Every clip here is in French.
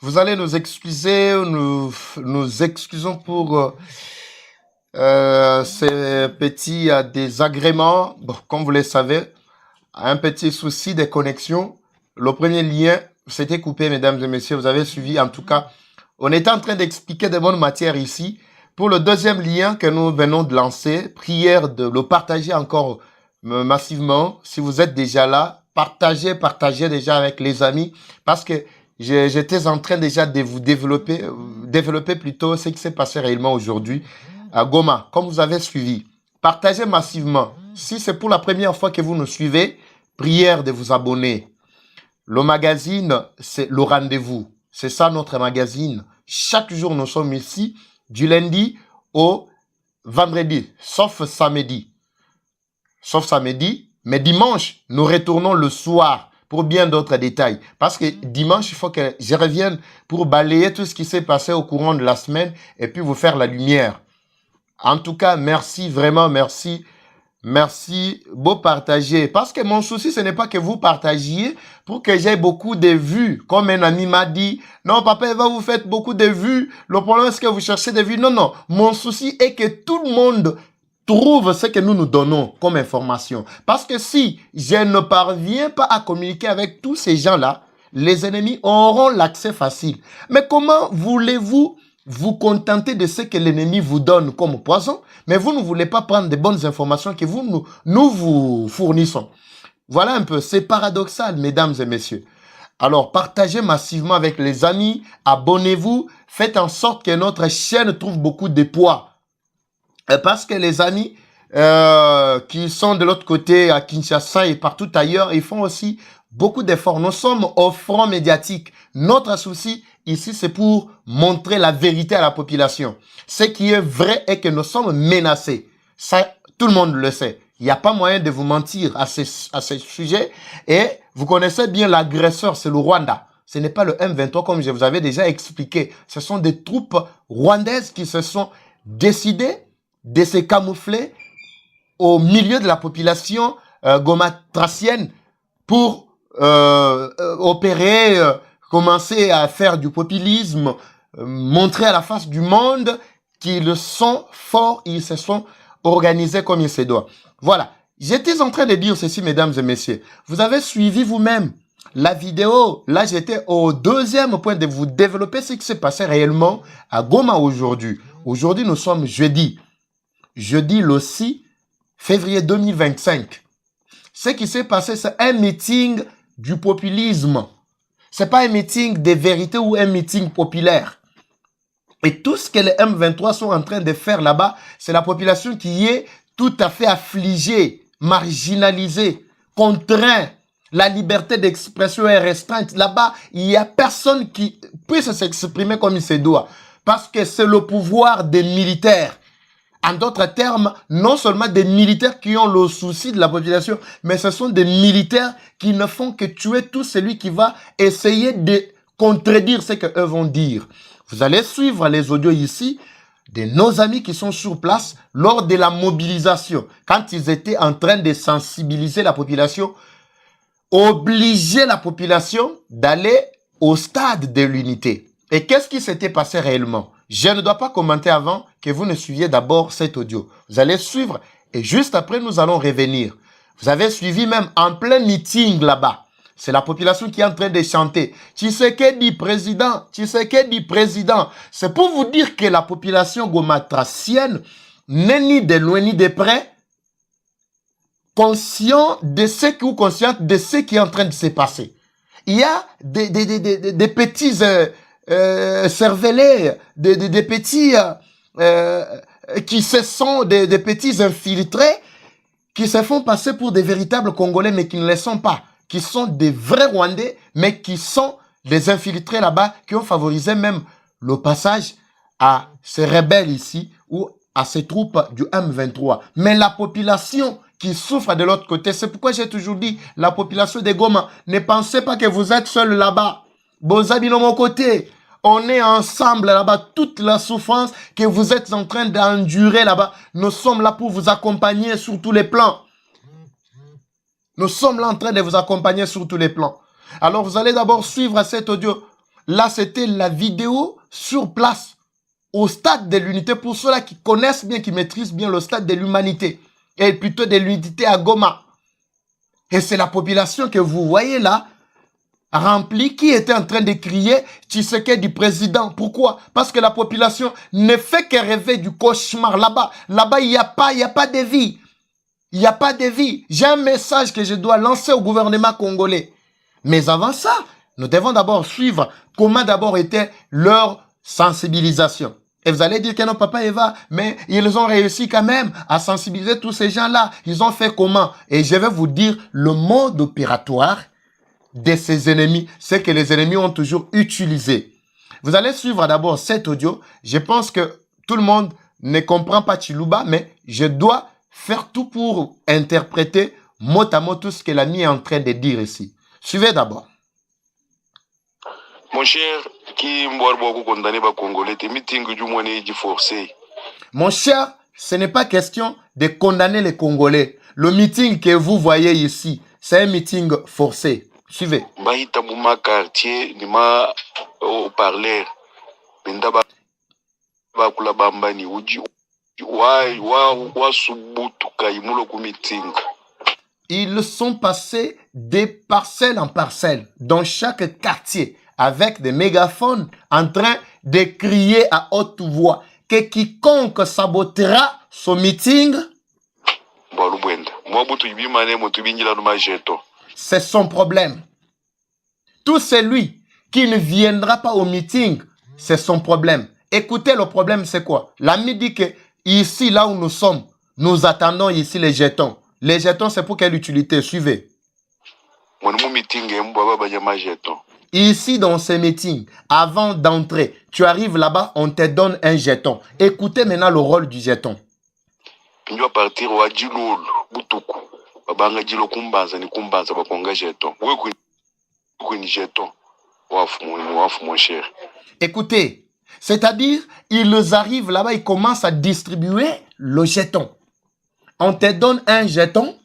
Vous allez nous excuser, nous excusons pour ces petits désagréments. Bon, comme vous le savez, un petit souci de connexion. Le premier lien s'était coupé, mesdames et messieurs. Vous avez suivi, en tout cas. On était en train d'expliquer de bonnes matières ici. Pour le deuxième lien que nous venons de lancer, prière de le partager encore massivement. Si vous êtes déjà là, partagez déjà avec les amis. Parce que j'étais en train déjà de vous développer plutôt ce qui s'est passé réellement aujourd'hui à Goma, comme vous avez suivi. Partagez massivement. Si c'est pour la première fois que vous nous suivez, prière de vous abonner. Le magazine, c'est le rendez-vous. C'est ça notre magazine. Chaque jour, nous sommes ici, du lundi au vendredi, sauf samedi. Sauf samedi, mais dimanche, nous retournons le soir pour bien d'autres détails. Parce que dimanche, il faut que je revienne pour balayer tout ce qui s'est passé au courant de la semaine et puis vous faire la lumière. En tout cas, merci, vraiment merci. Merci, beau partager. Parce que mon souci, ce n'est pas que vous partagiez pour que j'aie beaucoup de vues. Comme un ami m'a dit, non, papa, Eva, vous faites beaucoup de vues. Le problème, est-ce que vous cherchez des vues? Non, non. Mon souci est que tout le monde trouve ce que nous nous donnons comme information. Parce que si je ne parviens pas à communiquer avec tous ces gens-là, les ennemis auront l'accès facile. Mais comment voulez-vous vous contenter de ce que l'ennemi vous donne comme poison, mais vous ne voulez pas prendre de bonnes informations que nous vous fournissons? Voilà un peu, c'est paradoxal, mesdames et messieurs. Alors, partagez massivement avec les amis, abonnez-vous, faites en sorte que notre chaîne trouve beaucoup de poids. Parce que les amis qui sont de l'autre côté, à Kinshasa et partout ailleurs, ils font aussi beaucoup d'efforts. Nous sommes au front médiatique. Notre souci ici, c'est pour montrer la vérité à la population. Ce qui est vrai est que nous sommes menacés. Ça, tout le monde le sait. Il n'y a pas moyen de vous mentir à ce sujet. Et vous connaissez bien l'agresseur, c'est le Rwanda. Ce n'est pas le M23 comme je vous avais déjà expliqué. Ce sont des troupes rwandaises qui se sont décidées de se camoufler au milieu de la population gomatracienne pour opérer, commencer à faire du populisme, montrer à la face du monde qu'ils sont forts, ils se sont organisés comme il se doit. Voilà. J'étais en train de dire ceci, mesdames et messieurs. Vous avez suivi vous-même la vidéo. Là, j'étais au deuxième point de vous développer ce qui s'est passé réellement à Goma aujourd'hui. Aujourd'hui, nous sommes jeudi. Jeudi le 6 février 2025. Ce qui s'est passé, c'est un meeting du populisme. Ce n'est pas un meeting de vérité ou un meeting populaire. Et tout ce que les M23 sont en train de faire là-bas, c'est la population qui est tout à fait affligée, marginalisée, contrainte. La liberté d'expression est restreinte. Là-bas, il n'y a personne qui puisse s'exprimer comme il se doit. Parce que c'est le pouvoir des militaires. En d'autres termes, non seulement des militaires qui ont le souci de la population, mais ce sont des militaires qui ne font que tuer tout celui qui va essayer de contredire ce qu'eux vont dire. Vous allez suivre les audios ici de nos amis qui sont sur place lors de la mobilisation, quand ils étaient en train de sensibiliser la population, obliger la population d'aller au stade de l'unité. Et qu'est-ce qui s'était passé réellement? Je ne dois pas commenter avant que vous ne suiviez d'abord cet audio. Vous allez suivre et juste après, nous allons revenir. Vous avez suivi même en plein meeting là-bas. C'est la population qui est en train de chanter. Tshisekedi président, Tshisekedi président. C'est pour vous dire que la population gomatracienne n'est ni de loin ni de près conscient de ce ou consciente de ce qui est en train de se passer. Il y a des petits cervelés, des petits qui se sont des petits infiltrés qui se font passer pour des véritables Congolais mais qui ne le sont pas, qui sont des vrais Rwandais mais qui sont des infiltrés là-bas qui ont favorisé même le passage à ces rebelles ici ou à ces troupes du M23. Mais la population qui souffre de l'autre côté, c'est pourquoi j'ai toujours dit, la population de Goma, ne pensez pas que vous êtes seul là-bas. Bozabi de mon côté, on est ensemble là-bas, toute la souffrance que vous êtes en train d'endurer là-bas, nous sommes là pour vous accompagner sur tous les plans. Nous sommes là en train de vous accompagner sur tous les plans. Alors vous allez d'abord suivre cet audio. Là, c'était la vidéo sur place, au stade de l'unité, pour ceux-là qui connaissent bien, qui maîtrisent bien le stade de l'humanité, et plutôt de l'unité à Goma. Et c'est la population que vous voyez là, remplie, qui était en train de crier Tshisekedi du président. Pourquoi? Parce que la population ne fait que rêver du cauchemar là-bas. Là-bas, il n'y a pas de vie. Il n'y a pas de vie. J'ai un message que je dois lancer au gouvernement congolais. Mais avant ça, nous devons d'abord suivre comment d'abord était leur sensibilisation. Et vous allez dire que non, papa Eva, mais ils ont réussi quand même à sensibiliser tous ces gens-là. Ils ont fait comment? Et je vais vous dire le mode opératoire de ces ennemis, c'est que les ennemis ont toujours utilisé. Vous allez suivre d'abord cet audio. Je pense que tout le monde ne comprend pas Chiluba, mais je dois faire tout pour interpréter mot à mot tout ce que l'ami est en train de dire ici. Suivez d'abord. Mon cher, qui m'a condamné par Congolais, t'es meeting du moins forcé. Mon cher, ce n'est pas question de condamner les Congolais. Le meeting que vous voyez ici, c'est un meeting forcé. Suivez. Bahita Bouma quartier, ni ma au parler. Bendaba Bakula Bambani, Uji, wa subutu kaimulo ku meeting. Ils sont passés de parcelle en parcelle dans chaque quartier avec des mégaphones en train de crier à haute voix que quiconque sabotera ce meeting, c'est son problème. Tout celui qui ne viendra pas au meeting, c'est son problème. Écoutez, le problème c'est quoi? L'ami dit que ici, là où nous sommes, nous attendons ici les jetons. Les jetons, c'est pour quelle utilité? Suivez. Ici, dans ce meeting, avant d'entrer, tu arrives là-bas, on te donne un jeton. Écoutez maintenant le rôle du jeton. Écoutez, c'est-à-dire, ils arrivent là-bas, ils commencent à distribuer le jeton. On te donne un jeton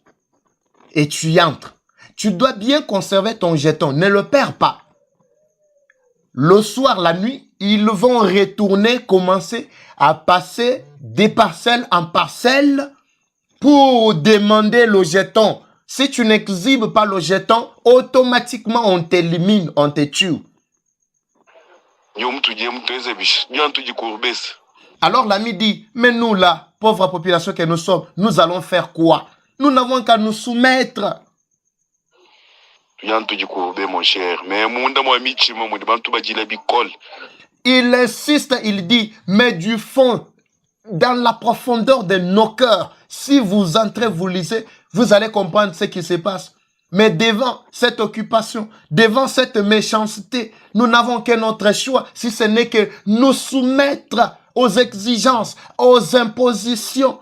et tu y entres. Tu dois bien conserver ton jeton, ne le perds pas. Le soir, la nuit, ils vont retourner, commencer à passer des parcelles en parcelles pour demander le jeton. Si tu n'exhibes pas le jeton, automatiquement on t'élimine, on te tue. Alors l'ami dit, mais nous là, pauvre population que nous sommes, nous allons faire quoi? Nous n'avons qu'à nous soumettre. Mon cher, mais il insiste, il dit, mais du fond, dans la profondeur de nos cœurs, si vous entrez, vous lisez, vous allez comprendre ce qui se passe. Mais devant cette occupation, devant cette méchanceté, nous n'avons qu'un autre choix, si ce n'est que nous soumettre aux exigences, aux impositions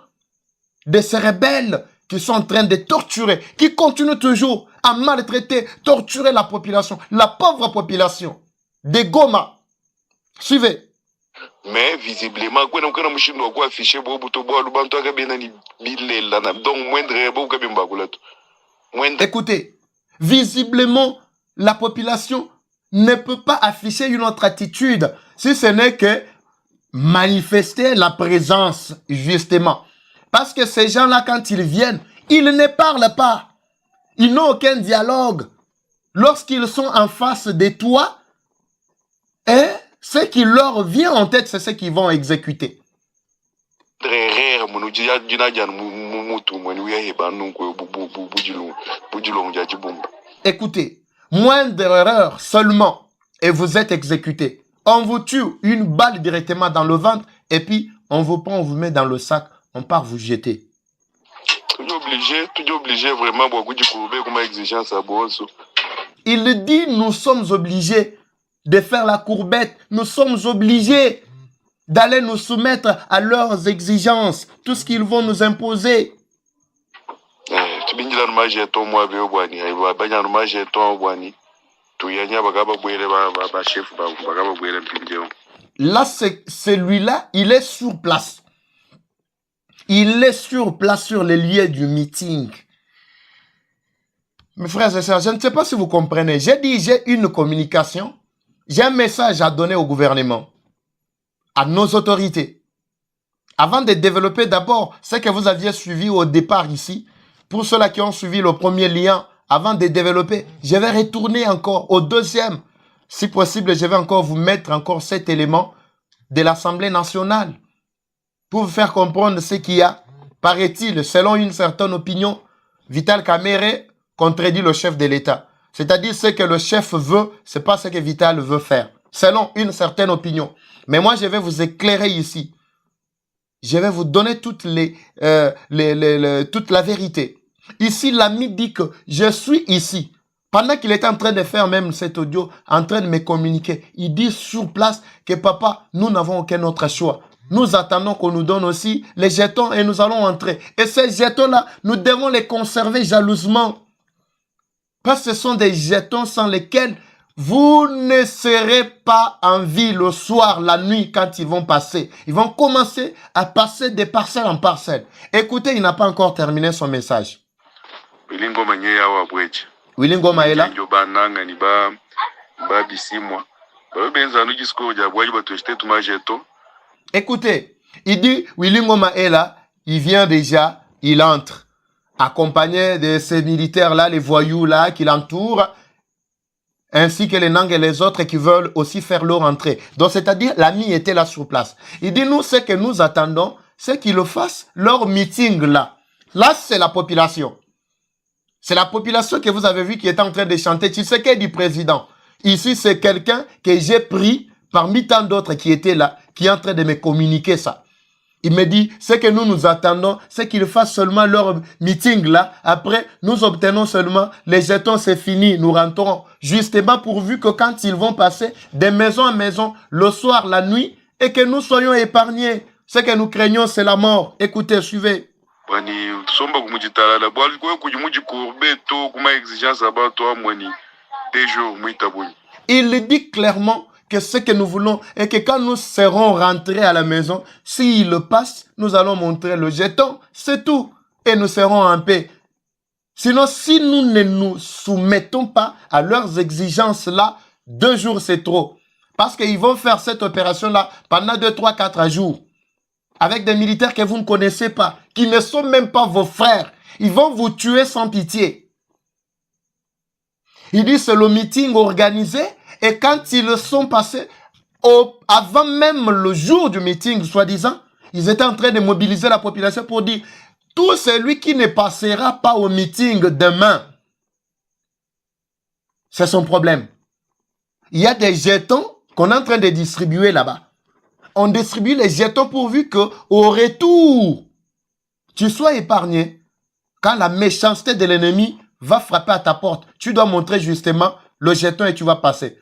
de ces rebelles qui sont en train de torturer, qui continuent toujours à maltraiter, torturer la population, la pauvre population de Goma. Suivez. Mais visiblement, écoutez, visiblement, la population ne peut pas afficher une autre attitude, si ce n'est que manifester la présence, justement. Parce que ces gens-là, quand ils viennent, ils ne parlent pas. Ils n'ont aucun dialogue. Lorsqu'ils sont en face de toi, ce qui leur vient en tête, c'est ce qu'ils vont exécuter. Écoutez, moindre erreur seulement et vous êtes exécuté. On vous tue une balle directement dans le ventre et puis on vous prend, on vous met dans le sac, on part vous jeter. Il dit, nous sommes obligés de faire la courbette. Nous sommes obligés d'aller nous soumettre à leurs exigences, tout ce qu'ils vont nous imposer. Là, celui-là, il est sur place. Il est sur place sur les lieux du meeting. Mes frères et sœurs, je ne sais pas si vous comprenez. J'ai dit, j'ai une communication J'ai un message à donner au gouvernement, à nos autorités. Avant de développer d'abord ce que vous aviez suivi au départ ici, pour ceux-là qui ont suivi le premier lien, avant de développer, je vais retourner encore au deuxième. Si possible, je vais encore vous mettre encore cet élément de l'Assemblée nationale pour vous faire comprendre ce qu'il y a. Paraît-il, selon une certaine opinion, Vital Kamerhe contredit le chef de l'État. C'est-à-dire ce que le chef veut, ce n'est pas ce que Vital veut faire. Selon une certaine opinion. Mais moi, je vais vous éclairer ici. Je vais vous donner toute la vérité. Ici, l'ami dit que je suis ici. Pendant qu'il était en train de faire même cet audio, en train de me communiquer, il dit sur place que papa, nous n'avons aucun autre choix. Nous attendons qu'on nous donne aussi les jetons et nous allons entrer. Et ces jetons-là, nous devons les conserver jalousement. Parce que ce sont des jetons sans lesquels vous ne serez pas en vie le soir, la nuit, quand ils vont passer. Ils vont commencer à passer de parcelle en parcelle. Écoutez, il n'a pas encore terminé son message. Willy Ngoma est là. Écoutez, il dit, Willy Ngoma est là, il vient déjà, il entre, accompagné de ces militaires-là, les voyous-là qui l'entourent, ainsi que les Nang et les autres qui veulent aussi faire leur entrée. Donc, c'est-à-dire, l'ami était là sur place. Il dit, nous, ce que nous attendons, c'est qu'ils fassent leur meeting là. Là, c'est la population. C'est la population que vous avez vu qui est en train de chanter. Tu sais qu'est du président. Ici, c'est quelqu'un que j'ai pris parmi tant d'autres qui étaient là, qui est en train de me communiquer ça. Il me dit, ce que nous attendons, c'est qu'ils fassent seulement leur meeting là. Après, nous obtenons seulement les jetons, c'est fini, nous rentrons. Justement pourvu que quand ils vont passer de maison en maison, le soir, la nuit, et que nous soyons épargnés. Ce que nous craignons, c'est la mort. Écoutez, suivez. Il dit clairement que ce que nous voulons est que quand nous serons rentrés à la maison, s'il le passe, nous allons montrer le jeton, c'est tout. Et nous serons en paix. Sinon, si nous ne nous soumettons pas à leurs exigences-là, 2 jours c'est trop. Parce qu'ils vont faire cette opération-là pendant 2, 3, 4 jours. Avec des militaires que vous ne connaissez pas, qui ne sont même pas vos frères. Ils vont vous tuer sans pitié. Il dit c'est le meeting organisé et quand ils sont passés, avant même le jour du meeting, soi-disant, ils étaient en train de mobiliser la population pour dire tout celui qui ne passera pas au meeting demain, c'est son problème. Il y a des jetons qu'on est en train de distribuer là-bas. On distribue les jetons pourvu qu'au retour, tu sois épargné. Quand la méchanceté de l'ennemi va frapper à ta porte, tu dois montrer justement le jeton et tu vas passer.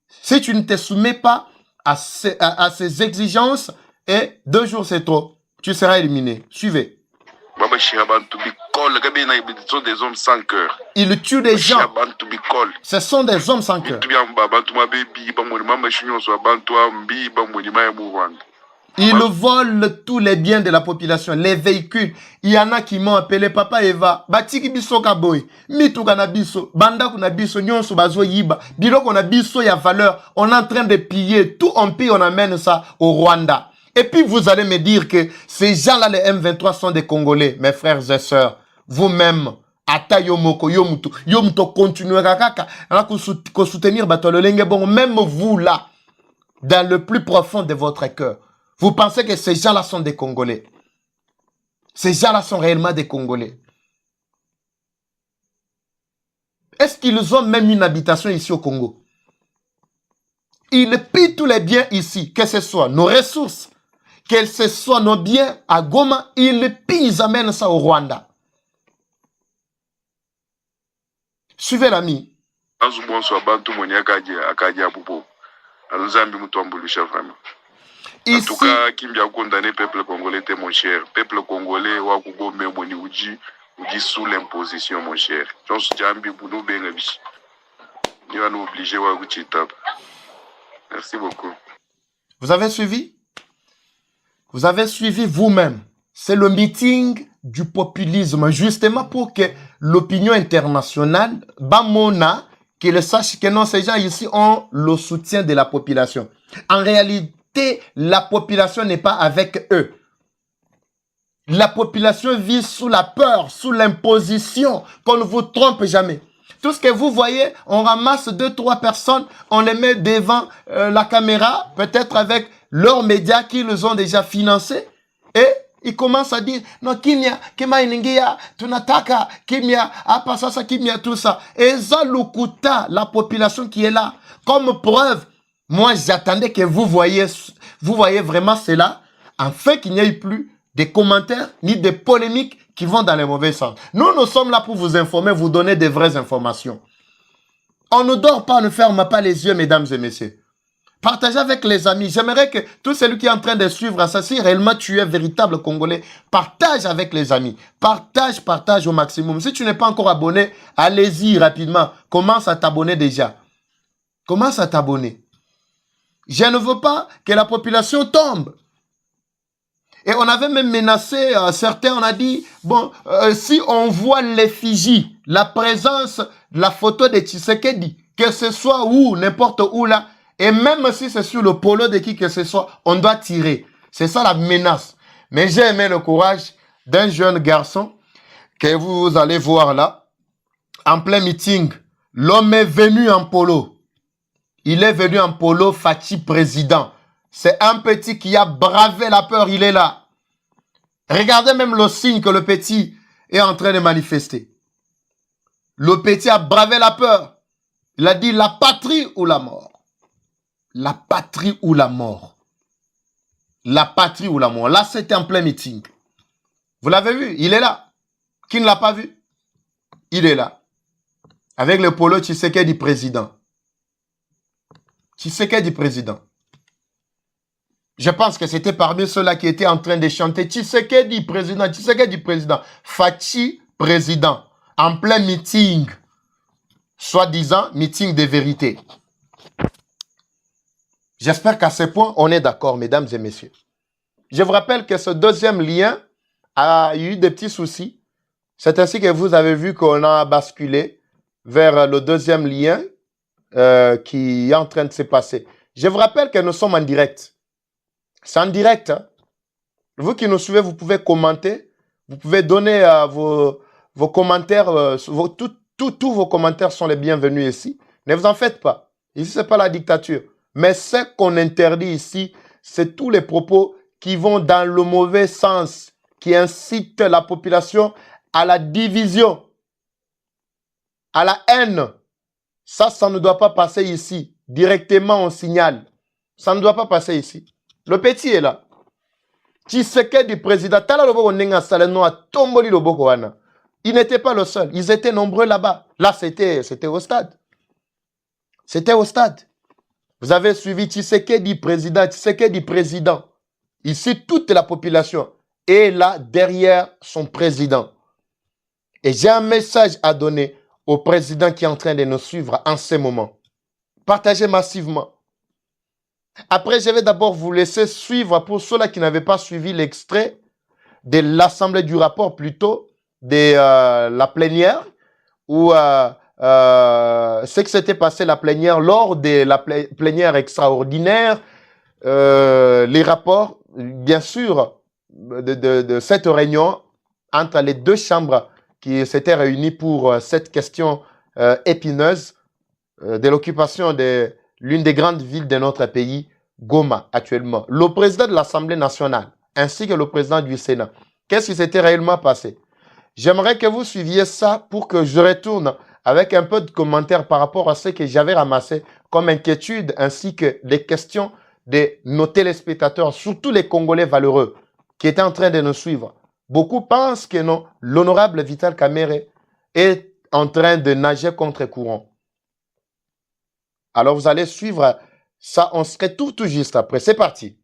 Si tu ne te soumets pas à ces exigences, et 2 jours c'est trop, tu seras éliminé. Suivez. Des hommes sans cœur. Ils tuent des gens. Ce sont des hommes sans cœur. Ils volent tous les biens de la population, les véhicules. Il y en a qui m'ont appelé Papa Eva. Batiki biso kaboy. Mitu kanabiso. Banda kunabiso. Nyonso bazo yiba. Bilo kunabiso ya valeur. On est en train de piller. Tout on pille, on amène ça au Rwanda. Et puis vous allez me dire que ces gens-là, les M23, sont des Congolais. Mes frères et sœurs, vous-même, ata yomoko, yomuto continuez à soutenir Batololenge bon. Même vous là, dans le plus profond de votre cœur, vous pensez que ces gens-là sont des Congolais. Ces gens-là sont réellement des Congolais. Est-ce qu'ils ont même une habitation ici au Congo? Ils pillent tous les biens ici, que ce soit nos ressources, que ce soit nos biens à Goma, ils pillent, ils amènent ça au Rwanda. Suivez l'ami. En tout cas, Kimbia a condamné le peuple congolais, mon cher. Peuple congolais, Wakugo, Memoni, Uji sous l'imposition, mon cher. Merci beaucoup. Vous avez suivi? Vous avez suivi vous-même. C'est le meeting du populisme, justement pour que l'opinion internationale, Bamona, qu'ils sachent que non, ces gens ici ont le soutien de la population. En réalité, la population n'est pas avec eux. La population vit sous la peur, sous l'imposition, qu'on ne vous trompe jamais. Tout ce que vous voyez, on ramasse 2-3 personnes, on les met devant la caméra, peut-être avec leurs médias qu'ils ont déjà financés, et ils commencent à dire, non, kimia, kema iningia, tunataka, kimia, apa sasa, kimia, tout ça. Et ça, l'ukuta, la population qui est là, comme preuve, moi j'attendais que vous voyez vraiment cela, afin qu'il n'y ait plus des commentaires ni des polémiques qui vont dans le mauvais sens. Nous sommes là pour vous informer, vous donner des vraies informations. On ne dort pas, on ne ferme pas les yeux, mesdames et messieurs. Partagez avec les amis. J'aimerais que tout celui qui est en train de suivre ça, si réellement tu es véritable Congolais, partage avec les amis. Partage au maximum. Si tu n'es pas encore abonné, allez-y rapidement. Commence à t'abonner déjà. Commence à t'abonner. Je ne veux pas que la population tombe. Et on avait même menacé, certains, on a dit, bon, si on voit l'effigie, la présence, la photo de Tshisekedi, que ce soit où, n'importe où là, et même si c'est sur le polo de qui que ce soit, on doit tirer. C'est ça la menace. Mais j'ai aimé le courage d'un jeune garçon que vous allez voir là, en plein meeting. L'homme est venu en polo. Il est venu en polo, Fachi président. C'est un petit qui a bravé la peur, il est là. Regardez même le signe que le petit est en train de manifester. Le petit a bravé la peur. Il a dit la patrie ou la mort. La patrie ou la mort. La patrie ou la mort. Là, c'était en plein meeting. Vous l'avez vu, il est là. Qui ne l'a pas vu? Il est là. Avec le polo Tshisekedi président. Tshisekedi président. Je pense que c'était parmi ceux-là qui étaient en train de chanter Tshisekedi président, Tshisekedi président, Fachi président, en plein meeting, soi-disant meeting de vérité. J'espère qu'à ce point, on est d'accord, mesdames et messieurs. Je vous rappelle que ce deuxième lien a eu des petits soucis. C'est ainsi que vous avez vu qu'on a basculé vers le deuxième lien qui est en train de se passer. Je vous rappelle que nous sommes en direct. C'est en direct. Hein? Vous qui nous suivez, vous pouvez commenter. Vous pouvez donner vos commentaires. Tous vos commentaires sont les bienvenus ici. Ne vous en faites pas. Ici, ce n'est pas la dictature. Mais ce qu'on interdit ici, c'est tous les propos qui vont dans le mauvais sens, qui incitent la population à la division, à la haine. Ça ne doit pas passer ici. Directement, on signale. Ça ne doit pas passer ici. Le petit est là. Tshisekedi président. Il n'était pas le seul. Ils étaient nombreux là-bas. Là, c'était au stade. C'était au stade. Vous avez suivi Tshisekedi président. Tshisekedi président. Ici, toute la population est là derrière son président. Et j'ai un message à donner au président qui est en train de nous suivre en ce moment. Partagez massivement. Après, je vais d'abord vous laisser suivre, pour ceux-là qui n'avaient pas suivi l'extrait de l'Assemblée du rapport, plutôt de la plénière, où ce qui s'était passé la plénière, lors de la plénière extraordinaire, les rapports, bien sûr, de cette réunion entre les deux chambres qui s'étaient réunies pour cette question épineuse de l'occupation de l'une des grandes villes de notre pays, Goma, actuellement. Le président de l'Assemblée nationale, ainsi que le président du Sénat. Qu'est-ce qui s'était réellement passé? J'aimerais que vous suiviez ça pour que je retourne avec un peu de commentaires par rapport à ce que j'avais ramassé comme inquiétude, ainsi que les questions de nos téléspectateurs, surtout les Congolais valeureux, qui étaient en train de nous suivre. Beaucoup pensent que non, l'honorable Vital Kamerhe est en train de nager contre courant. Alors, vous allez suivre ça, on serait tout juste après. C'est parti.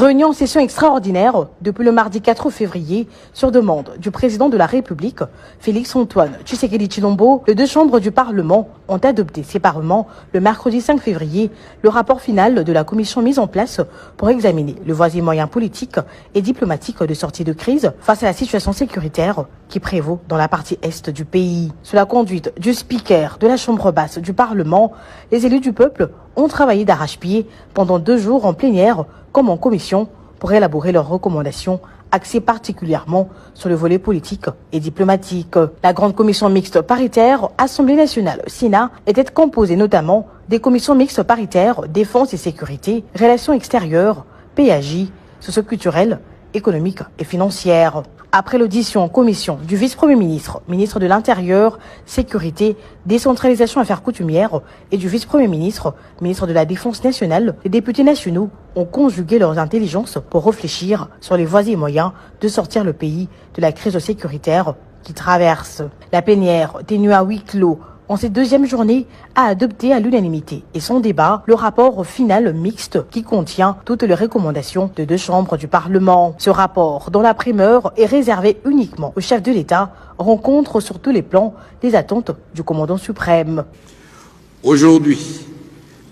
Réunion en session extraordinaire depuis le mardi 4 février sur demande du président de la République, Félix-Antoine Tshisekedi Tshilombo. Les deux chambres du Parlement ont adopté séparément le mercredi 5 février le rapport final de la commission mise en place pour examiner le voisin moyen politique et diplomatique de sortie de crise face à la situation sécuritaire qui prévaut dans la partie est du pays. Sous la conduite du speaker de la chambre basse du Parlement, les élus du peuple ont travaillé d'arrache-pied pendant 2 jours en plénière comme en commission pour élaborer leurs recommandations axées particulièrement sur le volet politique et diplomatique. La grande commission mixte paritaire Assemblée nationale Sénat était composée notamment des commissions mixtes paritaires Défense et sécurité, Relations extérieures, PAJ, socio-culturelle, économique et financière. Après l'audition en commission du vice-premier ministre, ministre de l'Intérieur, Sécurité, Décentralisation Affaires coutumières et du vice-premier ministre, ministre de la Défense nationale, les députés nationaux ont conjugué leurs intelligences pour réfléchir sur les voies et moyens de sortir le pays de la crise sécuritaire qu'il traverse. La plénière, tenue à huis clos, en cette deuxième journée, a adopté à l'unanimité et sans débat le rapport final mixte qui contient toutes les recommandations de 2 chambres du Parlement. Ce rapport, dont la primeur est réservée uniquement au chef de l'État, rencontre sur tous les plans les attentes du commandant suprême. Aujourd'hui,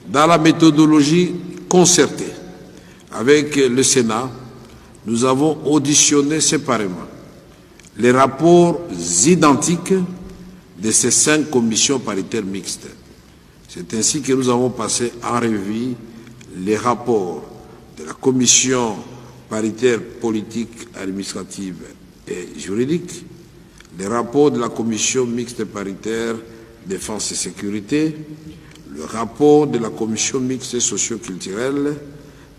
dans la méthodologie concertée avec le Sénat, nous avons auditionné séparément les rapports identiques de ces 5 commissions paritaires mixtes. C'est ainsi que nous avons passé en revue les rapports de la commission paritaire politique, administrative et juridique, les rapports de la commission mixte paritaire défense et sécurité, le rapport de la commission mixte socio-culturelle,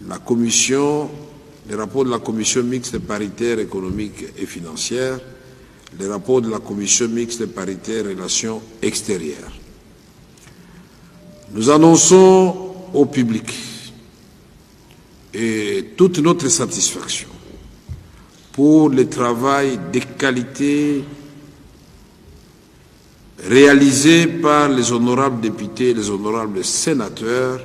les rapports de la commission mixte paritaire économique et financière, les rapports de la commission mixte paritaire relations extérieures. Nous annonçons au public et toute notre satisfaction pour le travail de qualité réalisé par les honorables députés et les honorables sénateurs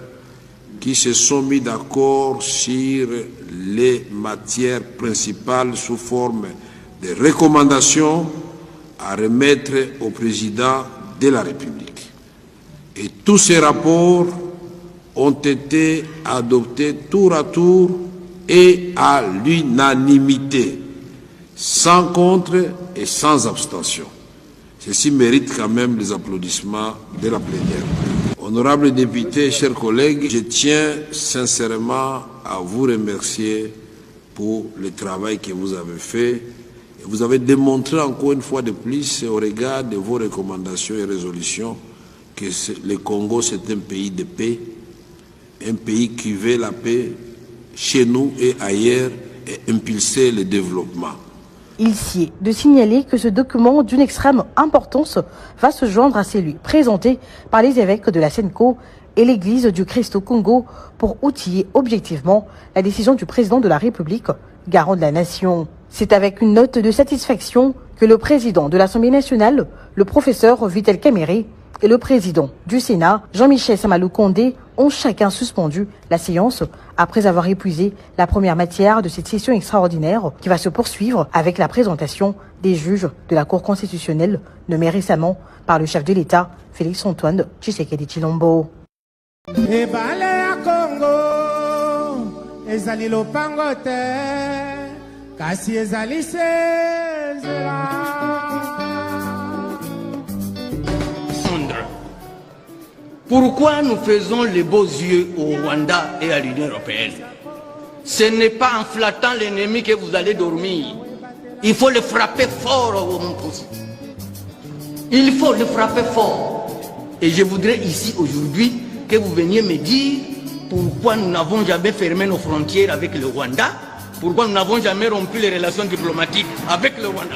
qui se sont mis d'accord sur les matières principales sous forme des recommandations à remettre au président de la République. Et tous ces rapports ont été adoptés tour à tour et à l'unanimité, sans contre et sans abstention. Ceci mérite quand même les applaudissements de la plénière. Honorables députés, chers collègues, je tiens sincèrement à vous remercier pour le travail que vous avez fait. Vous avez démontré encore une fois de plus, au regard de vos recommandations et résolutions, que le Congo, c'est un pays de paix, un pays qui veut la paix chez nous et ailleurs et impulser le développement. Il s'y est de signaler que ce document d'une extrême importance va se joindre à celui présenté par les évêques de la Senko et l'Église du Christ au Congo pour outiller objectivement la décision du président de la République, garant de la nation. C'est avec une note de satisfaction que le président de l'Assemblée nationale, le professeur Vital Kamerhe, et le président du Sénat, Jean-Michel Samalou Condé, ont chacun suspendu la séance après avoir épuisé la première matière de cette session extraordinaire qui va se poursuivre avec la présentation des juges de la Cour constitutionnelle nommés récemment par le chef de l'État, Félix-Antoine Tshisekedi Tshilombo. Pourquoi nous faisons les beaux yeux au Rwanda et à l'Union européenne? Ce n'est pas en flattant l'ennemi que vous allez dormir. Il faut le frapper fort. Il faut le frapper fort. Et je voudrais ici aujourd'hui que vous veniez me dire pourquoi nous n'avons jamais fermé nos frontières avec le Rwanda, pourquoi nous n'avons jamais rompu les relations diplomatiques avec le Rwanda.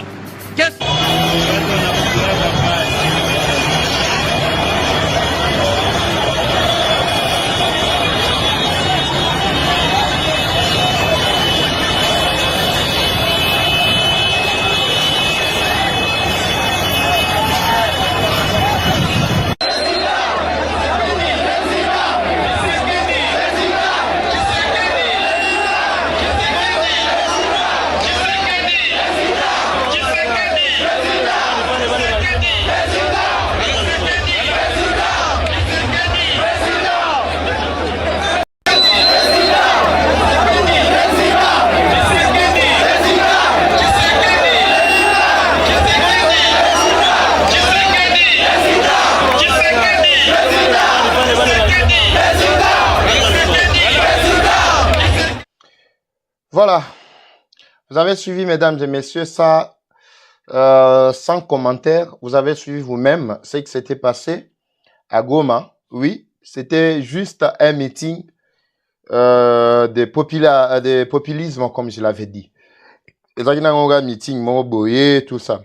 Vous avez suivi, mesdames et messieurs, ça sans commentaire. Vous avez suivi vous-même ce qui s'était passé à Goma. Oui, c'était juste un meeting des populismes, comme je l'avais dit. Et ça, il y a un meeting, mon boye, tout ça.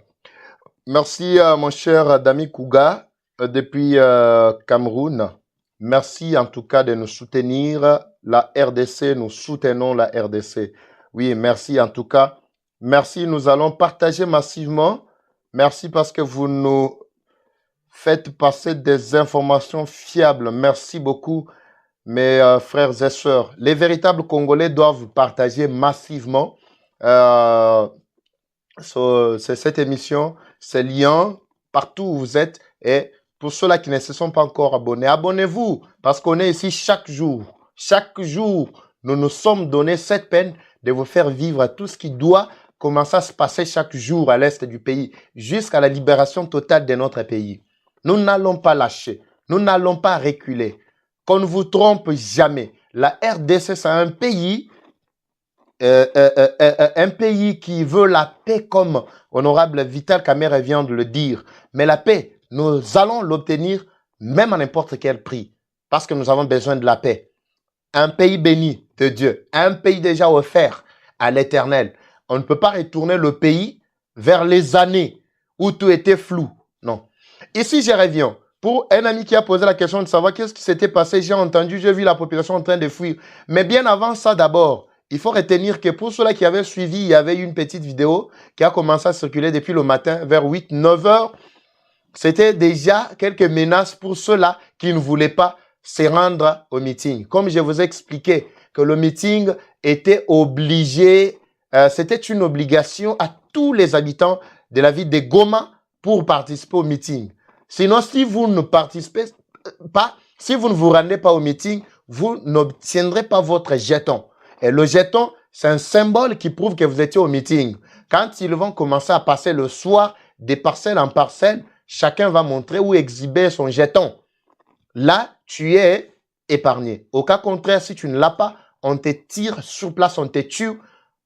Merci mon cher Dami Kouga depuis Cameroun. Merci en tout cas de nous soutenir. La RDC, nous soutenons la RDC. Oui, merci en tout cas. Merci, nous allons partager massivement. Merci parce que vous nous faites passer des informations fiables. Merci beaucoup, mes frères et sœurs. Les véritables Congolais doivent partager massivement cette émission, ces liens, partout où vous êtes. Et pour ceux-là qui ne se sont pas encore abonnés, abonnez-vous parce qu'on est ici chaque jour. Chaque jour, nous nous sommes donné cette peine de vous faire vivre tout ce qui doit commencer à se passer chaque jour à l'est du pays, jusqu'à la libération totale de notre pays. Nous n'allons pas lâcher, nous n'allons pas reculer. Qu'on ne vous trompe jamais. La RDC, c'est un pays qui veut la paix, comme honorable Vital Kamerhe vient de le dire. Mais la paix, nous allons l'obtenir même à n'importe quel prix, parce que nous avons besoin de la paix. Un pays béni de Dieu, un pays déjà offert à l'Éternel. On ne peut pas retourner le pays vers les années où tout était flou. Non. Ici, je reviens. Pour un ami qui a posé la question de savoir qu'est-ce qui s'était passé, j'ai entendu, j'ai vu la population en train de fuir. Mais bien avant ça, d'abord, il faut retenir que pour ceux-là qui avaient suivi, il y avait une petite vidéo qui a commencé à circuler depuis le matin vers 8-9 heures. C'était déjà quelques menaces pour ceux-là qui ne voulaient pas se rendre au meeting. Comme je vous ai expliqué que le meeting était obligé, c'était une obligation à tous les habitants de la ville de Goma pour participer au meeting. Sinon, si vous ne participez pas, si vous ne vous rendez pas au meeting, vous n'obtiendrez pas votre jeton. Et le jeton, c'est un symbole qui prouve que vous étiez au meeting. Quand ils vont commencer à passer le soir de parcelle en parcelle, chacun va montrer ou exhiber son jeton. Là, tu es épargné. Au cas contraire, si tu ne l'as pas, on te tire sur place, on te tue.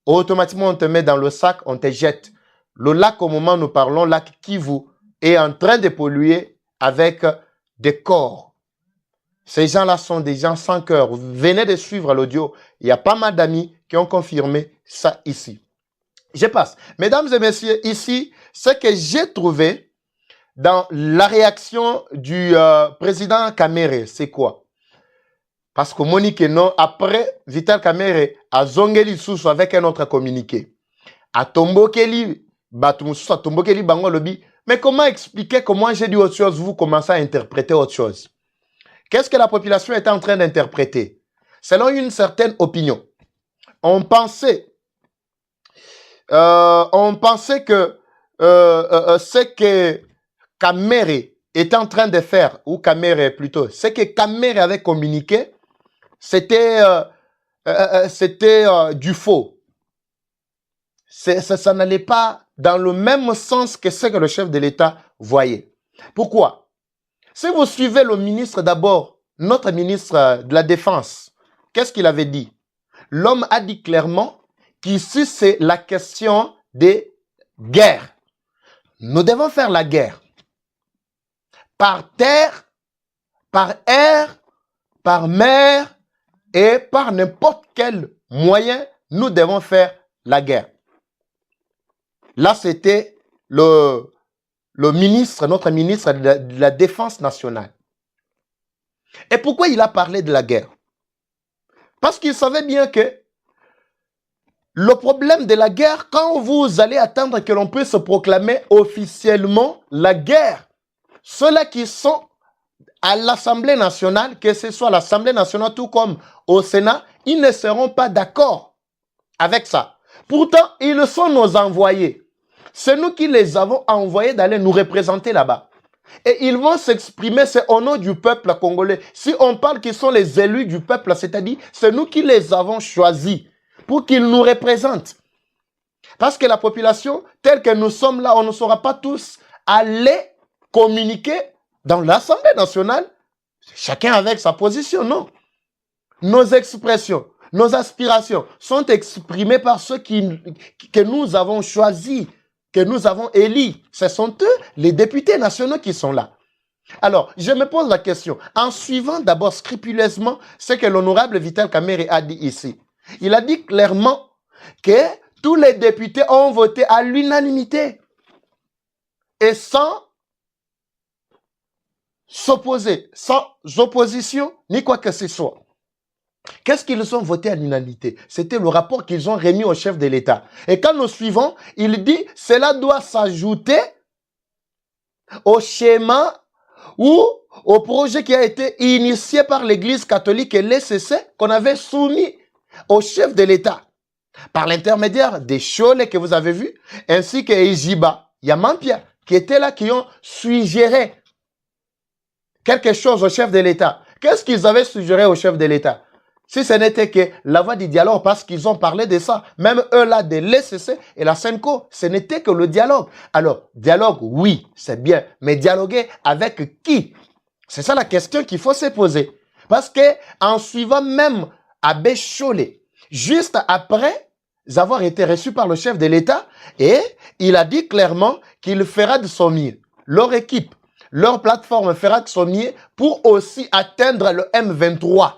Automatiquement, on te met dans le sac, on te jette. Le lac, au moment où nous parlons, lac Kivu, est en train de polluer avec des corps. Ces gens-là sont des gens sans cœur. Vous venez de suivre l'audio. Il y a pas mal d'amis qui ont confirmé ça ici. Je passe. Mesdames et messieurs, ici, ce que j'ai trouvé dans la réaction du président Kamerhe, c'est quoi? Parce que Monique, non, après, Vital Kamerhe a zongeli sous avec un autre communiqué. A tombokeli, batumusu, a tombokeli bango lobi. Mais comment expliquer comment j'ai dit autre chose, vous commencez à interpréter autre chose? Qu'est-ce que la population était en train d'interpréter? Selon une certaine opinion, on pensait que ce que Kamerhe était en train de faire, ou Kamerhe plutôt, ce que Kamerhe avait communiqué, c'était du faux. Ça n'allait pas dans le même sens que ce que le chef de l'État voyait. Pourquoi? Si vous suivez le ministre d'abord, notre ministre de la Défense, qu'est-ce qu'il avait dit? L'homme a dit clairement qu'ici, c'est la question des guerres. Nous devons faire la guerre. Par terre, par air, par mer et par n'importe quel moyen, nous devons faire la guerre. Là, c'était le ministre, notre ministre de la Défense nationale. Et pourquoi il a parlé de la guerre? Parce qu'il savait bien que le problème de la guerre, quand vous allez attendre que l'on puisse proclamer officiellement la guerre, ceux-là qui sont à l'Assemblée nationale, que ce soit l'Assemblée nationale tout comme au Sénat, ils ne seront pas d'accord avec ça. Pourtant, ils sont nos envoyés. C'est nous qui les avons envoyés d'aller nous représenter là-bas. Et ils vont s'exprimer, c'est au nom du peuple congolais. Si on parle qu'ils sont les élus du peuple, c'est-à-dire c'est nous qui les avons choisis pour qu'ils nous représentent. Parce que la population, telle que nous sommes là, on ne saura pas tous aller communiquer dans l'Assemblée nationale, chacun avec sa position, non. Nos expressions, nos aspirations sont exprimées par ceux que nous avons choisis, que nous avons élus. Ce sont eux, les députés nationaux qui sont là. Alors, je me pose la question, en suivant d'abord scrupuleusement ce que l'honorable Vital Kamerhe a dit ici. Il a dit clairement que tous les députés ont voté à l'unanimité et sans s'opposer, sans opposition, ni quoi que ce soit. Qu'est-ce qu'ils ont voté à l'unanimité? C'était le rapport qu'ils ont remis au chef de l'État. Et quand nous suivons, il dit cela doit s'ajouter au schéma ou au projet qui a été initié par l'Église catholique et l'ECC qu'on avait soumis au chef de l'État par l'intermédiaire des Cholet que vous avez vus, ainsi que Ejiba, Yamampia, qui étaient là, qui ont suggéré quelque chose au chef de l'État. Qu'est-ce qu'ils avaient suggéré au chef de l'État? Si ce n'était que la voie du dialogue, parce qu'ils ont parlé de ça, même eux là, de l'ECC et la SENCO, ce n'était que le dialogue. Alors, dialogue, oui, c'est bien, mais dialoguer avec qui? C'est ça la question qu'il faut se poser. Parce que en suivant même Abbé Cholet, juste après avoir été reçu par le chef de l'État, et il a dit clairement qu'il fera de son mieux. Leur équipe, leur plateforme fera de son mieux pour aussi atteindre le M23.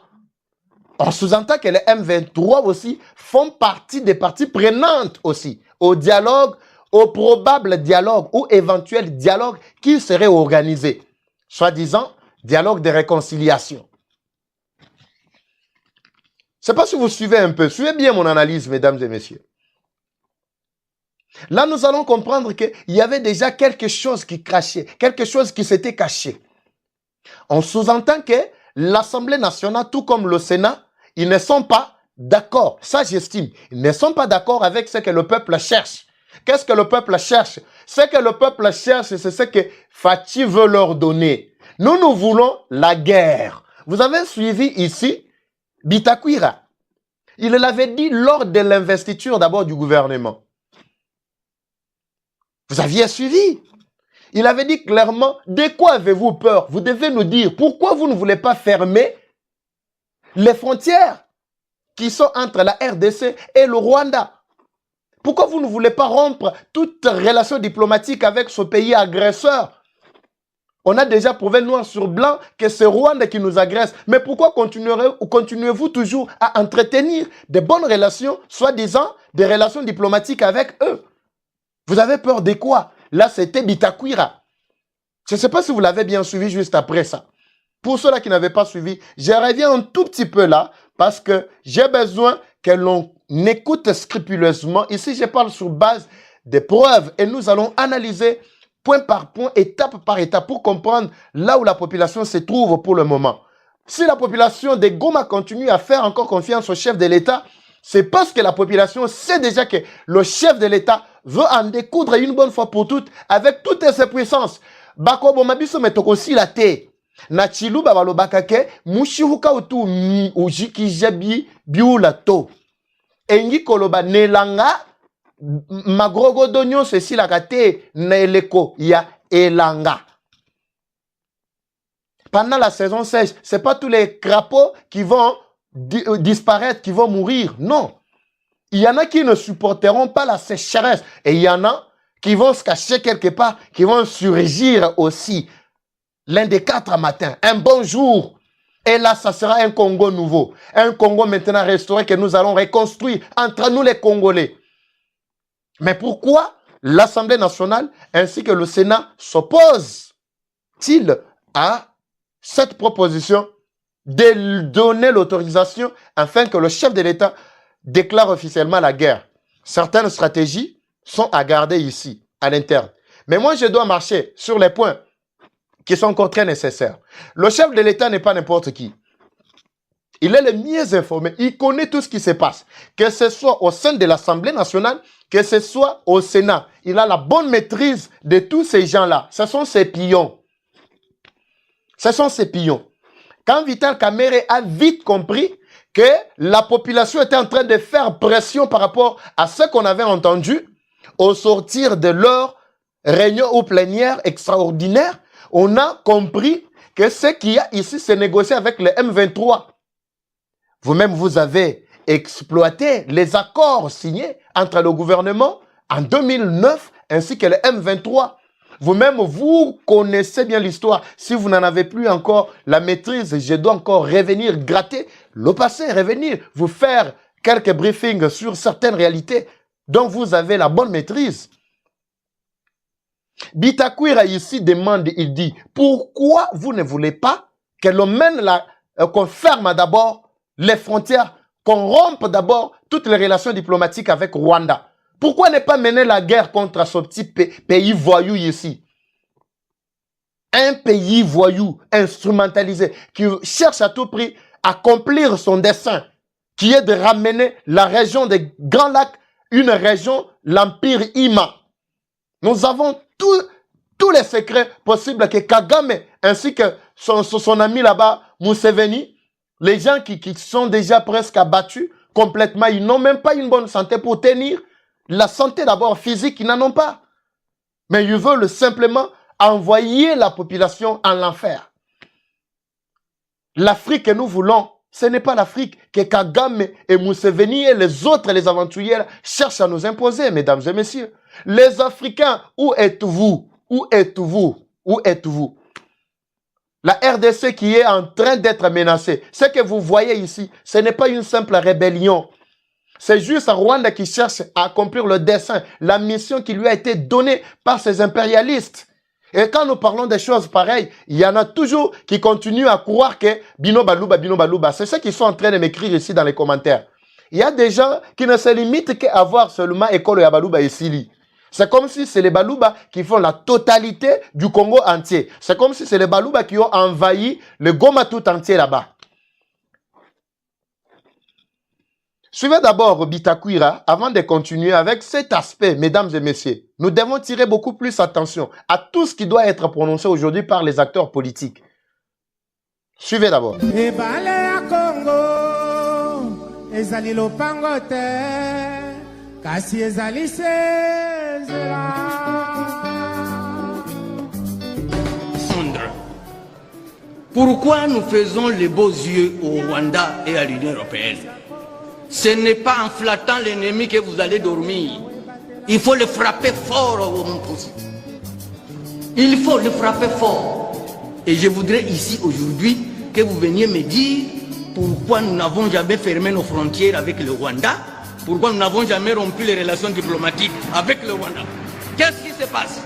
On sous-entend que les M23 aussi font partie des parties prenantes aussi au dialogue, au probable dialogue ou éventuel dialogue qui serait organisé. Soi-disant, dialogue de réconciliation. Je ne sais pas si vous suivez un peu. Suivez bien mon analyse, mesdames et messieurs. Là, nous allons comprendre qu'il y avait déjà quelque chose qui crachait, quelque chose qui s'était caché. On sous-entend que l'Assemblée nationale, tout comme le Sénat, ils ne sont pas d'accord. Ça, j'estime. Ils ne sont pas d'accord avec ce que le peuple cherche. Qu'est-ce que le peuple cherche? Ce que le peuple cherche, c'est ce que Fachi veut leur donner. Nous, nous voulons la guerre. Vous avez suivi ici Bitakwira. Il l'avait dit lors de l'investiture d'abord du gouvernement. Vous aviez suivi. Il avait dit clairement, de quoi avez-vous peur? Vous devez nous dire pourquoi vous ne voulez pas fermer les frontières qui sont entre la RDC et le Rwanda. Pourquoi vous ne voulez pas rompre toute relation diplomatique avec ce pays agresseur? On a déjà prouvé noir sur blanc que c'est Rwanda qui nous agresse. Mais pourquoi continuez-vous toujours à entretenir de bonnes relations, soi-disant des relations diplomatiques avec eux? Vous avez peur de quoi? Là, c'était Bitakwira. Je ne sais pas si vous l'avez bien suivi juste après ça. Pour ceux-là qui n'avaient pas suivi, je reviens un tout petit peu là parce que j'ai besoin que l'on écoute scrupuleusement. Ici, je parle sur base des preuves et nous allons analyser point par point, étape par étape pour comprendre là où la population se trouve pour le moment. Si la population de Goma continue à faire encore confiance au chef de l'État, c'est parce que la population sait déjà que le chef de l'État veut en découdre une bonne fois pour toutes avec toutes ses puissances. Bako bomabiso metokosi la te. Na chiluba balobakake mushihuka utu ujiki jabi biula to. Engi koloba nelanga magrogo donyon ceci la kate neleko ya elanga. Pendant la saison sèche, c'est pas tous les crapauds qui vont disparaître, qui vont mourir. Non. Il y en a qui ne supporteront pas la sécheresse. Et il y en a qui vont se cacher quelque part, qui vont surgir aussi. L'un des 4 matins, un bon jour. Et là, ça sera un Congo nouveau. Un Congo maintenant restauré que nous allons reconstruire entre nous les Congolais. Mais pourquoi l'Assemblée nationale ainsi que le Sénat s'opposent-ils à cette proposition de donner l'autorisation afin que le chef de l'État déclare officiellement la guerre? Certaines stratégies sont à garder ici, à l'interne. Mais moi, je dois marcher sur les points qui sont encore très nécessaires. Le chef de l'État n'est pas n'importe qui. Il est le mieux informé. Il connaît tout ce qui se passe. Que ce soit au sein de l'Assemblée nationale, que ce soit au Sénat. Il a la bonne maîtrise de tous ces gens-là. Ce sont ses pions. Ce sont ses pions. Quand Vital Kamerhe a vite compris que la population était en train de faire pression par rapport à ce qu'on avait entendu au sortir de leur réunion ou plénière extraordinaire, on a compris que ce qu'il y a ici, c'est négocié avec le M23. Vous-même, vous avez exploité les accords signés entre le gouvernement en 2009 ainsi que le M23. Vous-même, vous connaissez bien l'histoire. Si vous n'en avez plus encore la maîtrise, je dois encore revenir gratter le passé, revenir vous faire quelques briefings sur certaines réalités dont vous avez la bonne maîtrise. Bitakwira ici demande, il dit, pourquoi vous ne voulez pas que l'on mène qu'on ferme d'abord les frontières, qu'on rompe d'abord toutes les relations diplomatiques avec Rwanda? Pourquoi ne pas mener la guerre contre ce petit pays voyou ici? Un pays voyou, instrumentalisé, qui cherche à tout prix à accomplir son dessein, qui est de ramener la région des Grands Lacs, une région, l'Empire Ima. Nous avons tous les secrets possibles que Kagame, ainsi que son ami là-bas, Museveni, les gens qui sont déjà presque abattus complètement, ils n'ont même pas une bonne santé pour tenir. La santé d'abord physique, ils n'en ont pas. Mais ils veulent simplement envoyer la population en l'enfer. L'Afrique que nous voulons, ce n'est pas l'Afrique que Kagame et Museveni et les autres, les aventuriers, cherchent à nous imposer, mesdames et messieurs. Les Africains, où êtes-vous? Où êtes-vous? Où êtes-vous? La RDC qui est en train d'être menacée, ce que vous voyez ici, ce n'est pas une simple rébellion. C'est juste Rwanda qui cherche à accomplir le dessein, la mission qui lui a été donnée par ces impérialistes. Et quand nous parlons des choses pareilles, il y en a toujours qui continuent à croire que Bino Baluba. C'est ceux qui sont en train de m'écrire ici dans les commentaires. Il y a des gens qui ne se limitent qu'à avoir seulement École Yabaluba et Sili. C'est comme si c'est les Baluba qui font la totalité du Congo entier. C'est comme si c'est les Baluba qui ont envahi le Goma tout entier là-bas. Suivez d'abord Bitakwira avant de continuer avec cet aspect, mesdames et messieurs. Nous devons tirer beaucoup plus attention à tout ce qui doit être prononcé aujourd'hui par les acteurs politiques. Suivez d'abord. Pourquoi nous faisons les beaux yeux au Rwanda et à l'Union européenne? Ce n'est pas en flattant l'ennemi que vous allez dormir. Il faut le frapper fort au Moupoussi. Il faut le frapper fort. Et je voudrais ici aujourd'hui que vous veniez me dire pourquoi nous n'avons jamais fermé nos frontières avec le Rwanda, pourquoi nous n'avons jamais rompu les relations diplomatiques avec le Rwanda. Qu'est-ce qui se passe?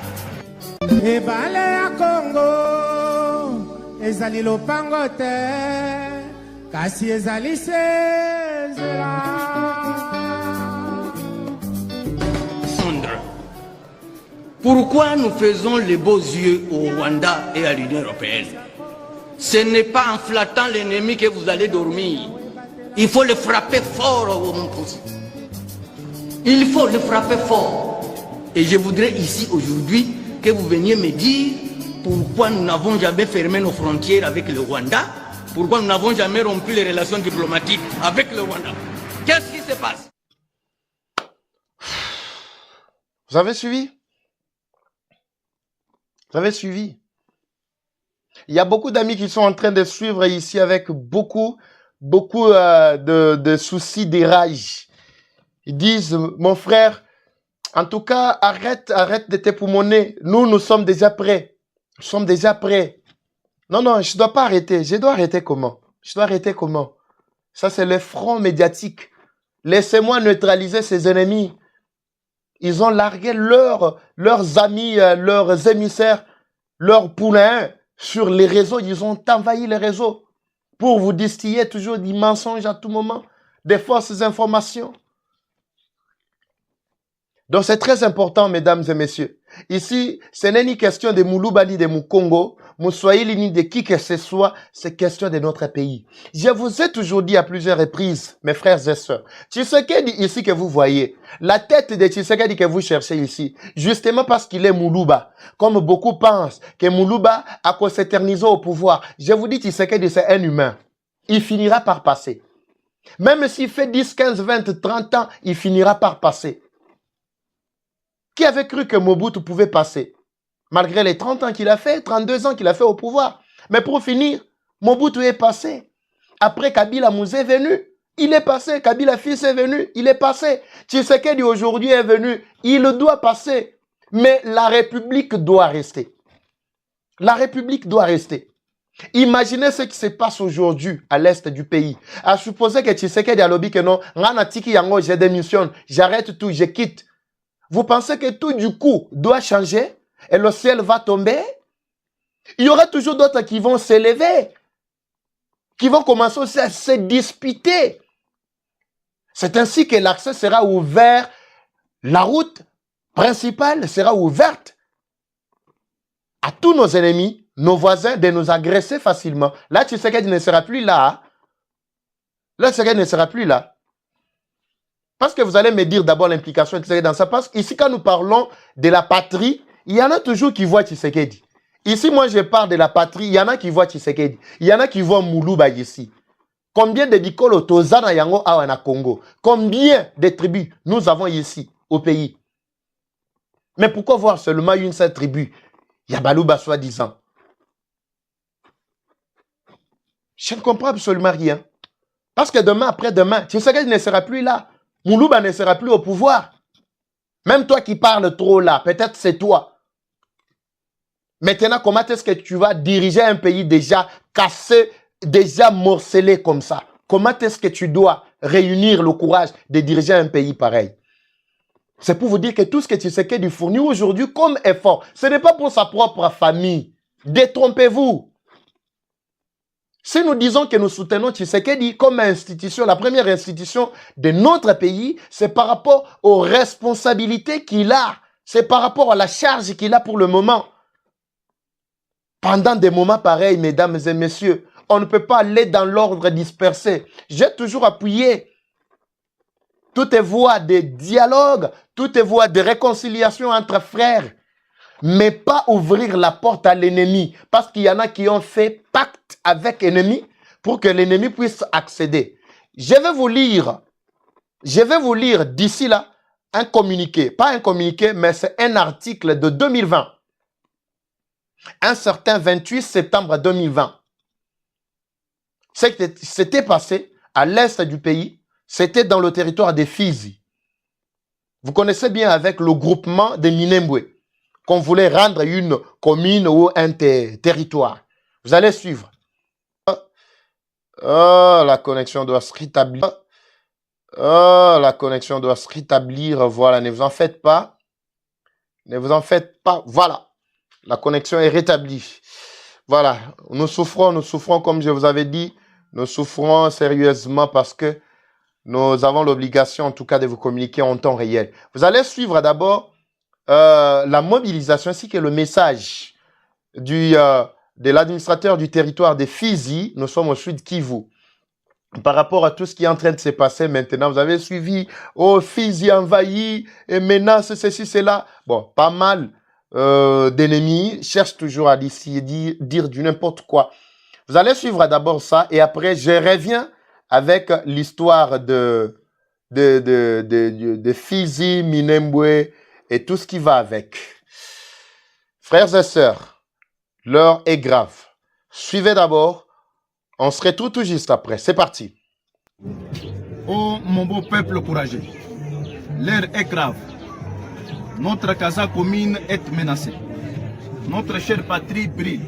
Pourquoi nous faisons les beaux yeux au Rwanda et à l'Union européenne? Ce n'est pas en flattant l'ennemi que vous allez dormir. Il faut le frapper fort au Moupoussi. Il faut le frapper fort. Et je voudrais ici aujourd'hui que vous veniez me dire pourquoi nous n'avons jamais fermé nos frontières avec le Rwanda, pourquoi nous n'avons jamais rompu les relations diplomatiques avec le Rwanda. Qu'est-ce qui se passe? Vous avez suivi? Vous avez suivi? Il y a beaucoup d'amis qui sont en train de suivre ici avec beaucoup de soucis, des rages. Ils disent, mon frère, en tout cas, arrête de t'époumoner. Nous sommes déjà prêts. Nous sommes déjà prêts. Non, je ne dois pas arrêter. Je dois arrêter comment? Je dois arrêter comment? Ça, c'est le front médiatique. Laissez-moi neutraliser ces ennemis. Ils ont largué leurs amis, leurs émissaires, leurs poulains sur les réseaux. Ils ont envahi les réseaux pour vous distiller toujours des mensonges à tout moment, des fausses informations. Donc c'est très important, mesdames et messieurs. Ici, ce n'est ni question de Moulouba ni de Moukongo, Moussoaïli ni de qui que ce soit, c'est question de notre pays. Je vous ai toujours dit à plusieurs reprises, mes frères et sœurs, Tshisekedi ici que vous voyez, la tête de Tshisekedi que vous cherchez ici, justement parce qu'il est Moulouba, comme beaucoup pensent que Moulouba a qu'à s'éterniser au pouvoir. Je vous dis, Tshisekedi c'est un humain. Il finira par passer. Même s'il fait 10, 15, 20, 30 ans, il finira par passer. Qui avait cru que Mobutu pouvait passer? Malgré les 30 ans qu'il a fait, 32 ans qu'il a fait au pouvoir. Mais pour finir, Mobutu est passé. Après, Kabila Mouzé est venu. Il est passé. Kabila fils est venu. Il est passé. Tshisekedi aujourd'hui est venu. Il doit passer. Mais la République doit rester. La République doit rester. Imaginez ce qui se passe aujourd'hui à l'est du pays. À supposer que Tshisekedi a lobby que non, je démissionne, j'arrête tout, je quitte. Vous pensez que tout du coup doit changer et le ciel va tomber? Il y aura toujours d'autres qui vont s'élever, qui vont commencer aussi à se disputer. C'est ainsi que l'accès sera ouvert, la route principale sera ouverte à tous nos ennemis, nos voisins, de nous agresser facilement. Là, Tshisekedi ne sera plus là. Là, Tshisekedi ne sera plus là. Parce que vous allez me dire d'abord l'implication de Tshisekedi dans ça. Parce qu'ici, quand nous parlons de la patrie, il y en a toujours qui voient Tshisekedi. Ici, moi, je parle de la patrie, il y en a qui voient Tshisekedi. Il y en a qui voient Moulouba ici. Combien de bikolo tozana yango awana Congo? Combien de tribus nous avons ici, au pays? Mais pourquoi voir seulement une seule tribu? Yabalouba soi-disant. Je ne comprends absolument rien. Parce que demain, après-demain, Tshisekedi ne sera plus là. Moulouba ne sera plus au pouvoir. Même toi qui parles trop là, peut-être c'est toi. Maintenant, comment est-ce que tu vas diriger un pays déjà cassé, déjà morcelé comme ça? Comment est-ce que tu dois réunir le courage de diriger un pays pareil? C'est pour vous dire que tout ce que Tshisekedi fournit aujourd'hui comme effort, ce n'est pas pour sa propre famille. Détrompez-vous. Si nous disons que nous soutenons Tshisekedi comme institution, la première institution de notre pays, c'est par rapport aux responsabilités qu'il a. C'est par rapport à la charge qu'il a pour le moment. Pendant des moments pareils, mesdames et messieurs, on ne peut pas aller dans l'ordre dispersé. J'ai toujours appuyé toutes les voies de dialogue, toutes les voies de réconciliation entre frères, mais pas ouvrir la porte à l'ennemi, parce qu'il y en a qui ont fait pacte avec l'ennemi pour que l'ennemi puisse accéder. Je vais vous lire d'ici là un communiqué, pas un communiqué, mais c'est un article de 2020. Un certain 28 septembre 2020. Ce qui s'était passé à l'est du pays, c'était dans le territoire de Fizi. Vous connaissez bien avec le groupement de Minembwe, qu'on voulait rendre une commune ou un territoire. Vous allez suivre. Oh, la connexion doit se rétablir. Oh, la connexion doit se rétablir. Voilà, ne vous en faites pas. Ne vous en faites pas. Voilà. La connexion est rétablie. Voilà. Nous souffrons comme je vous avais dit. Nous souffrons sérieusement parce que nous avons l'obligation, en tout cas, de vous communiquer en temps réel. Vous allez suivre d'abord la mobilisation ainsi que le message de l'administrateur du territoire de Fizi. Nous sommes au sud Kivu. Par rapport à tout ce qui est en train de se passer maintenant, vous avez suivi, oh, Fizi envahi, et menace, ceci, cela. Bon, pas mal d'ennemis cherchent toujours à dire du n'importe quoi. Vous allez suivre d'abord ça et après, je reviens avec l'histoire de Fizi, Minembwe et tout ce qui va avec. Frères et sœurs, l'heure est grave. Suivez d'abord. On se retrouve tout juste après. C'est parti. Oh mon beau peuple courageux, l'heure est grave. Notre casa commune est menacée. Notre chère patrie brille.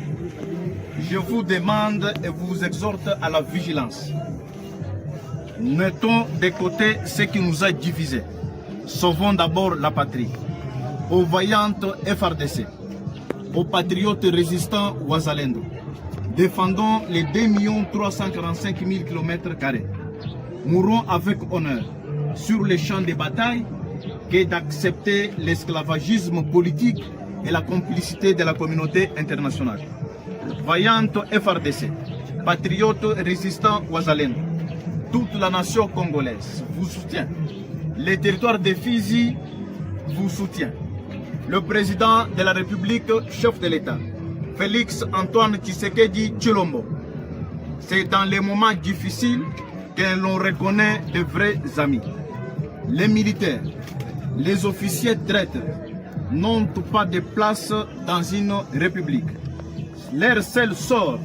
Je vous demande et vous exhorte à la vigilance. Mettons de côté ce qui nous a divisés. Sauvons d'abord la patrie. Aux vaillantes FRDC, aux patriotes résistants Ouazalendo, défendons les 2 345 000 km². Mourons avec honneur sur les champs de bataille que d'accepter l'esclavagisme politique et la complicité de la communauté internationale. Vaillante FRDC, patriotes résistants Ouazalendo, toute la nation congolaise vous soutient. Les territoires de Fizi vous soutient. Le président de la République, chef de l'État, Félix Antoine Tshisekedi Tshilombo. C'est dans les moments difficiles que l'on reconnaît de vrais amis. Les militaires, les officiers traîtres n'ont pas de place dans une république. Leur seul sort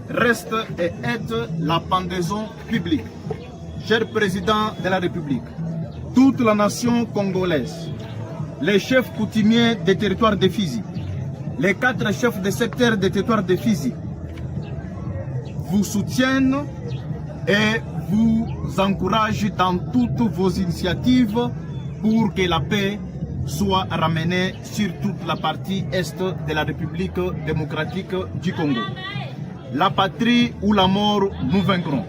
reste et être la pendaison publique. cher président de la République, toute la nation congolaise, les chefs coutumiers des territoires de Fizi, les 4 chefs de secteur des territoires de Fizi, vous soutiennent et vous encouragent dans toutes vos initiatives pour que la paix soit ramenée sur toute la partie est de la République démocratique du Congo. La patrie ou la mort, nous vaincrons.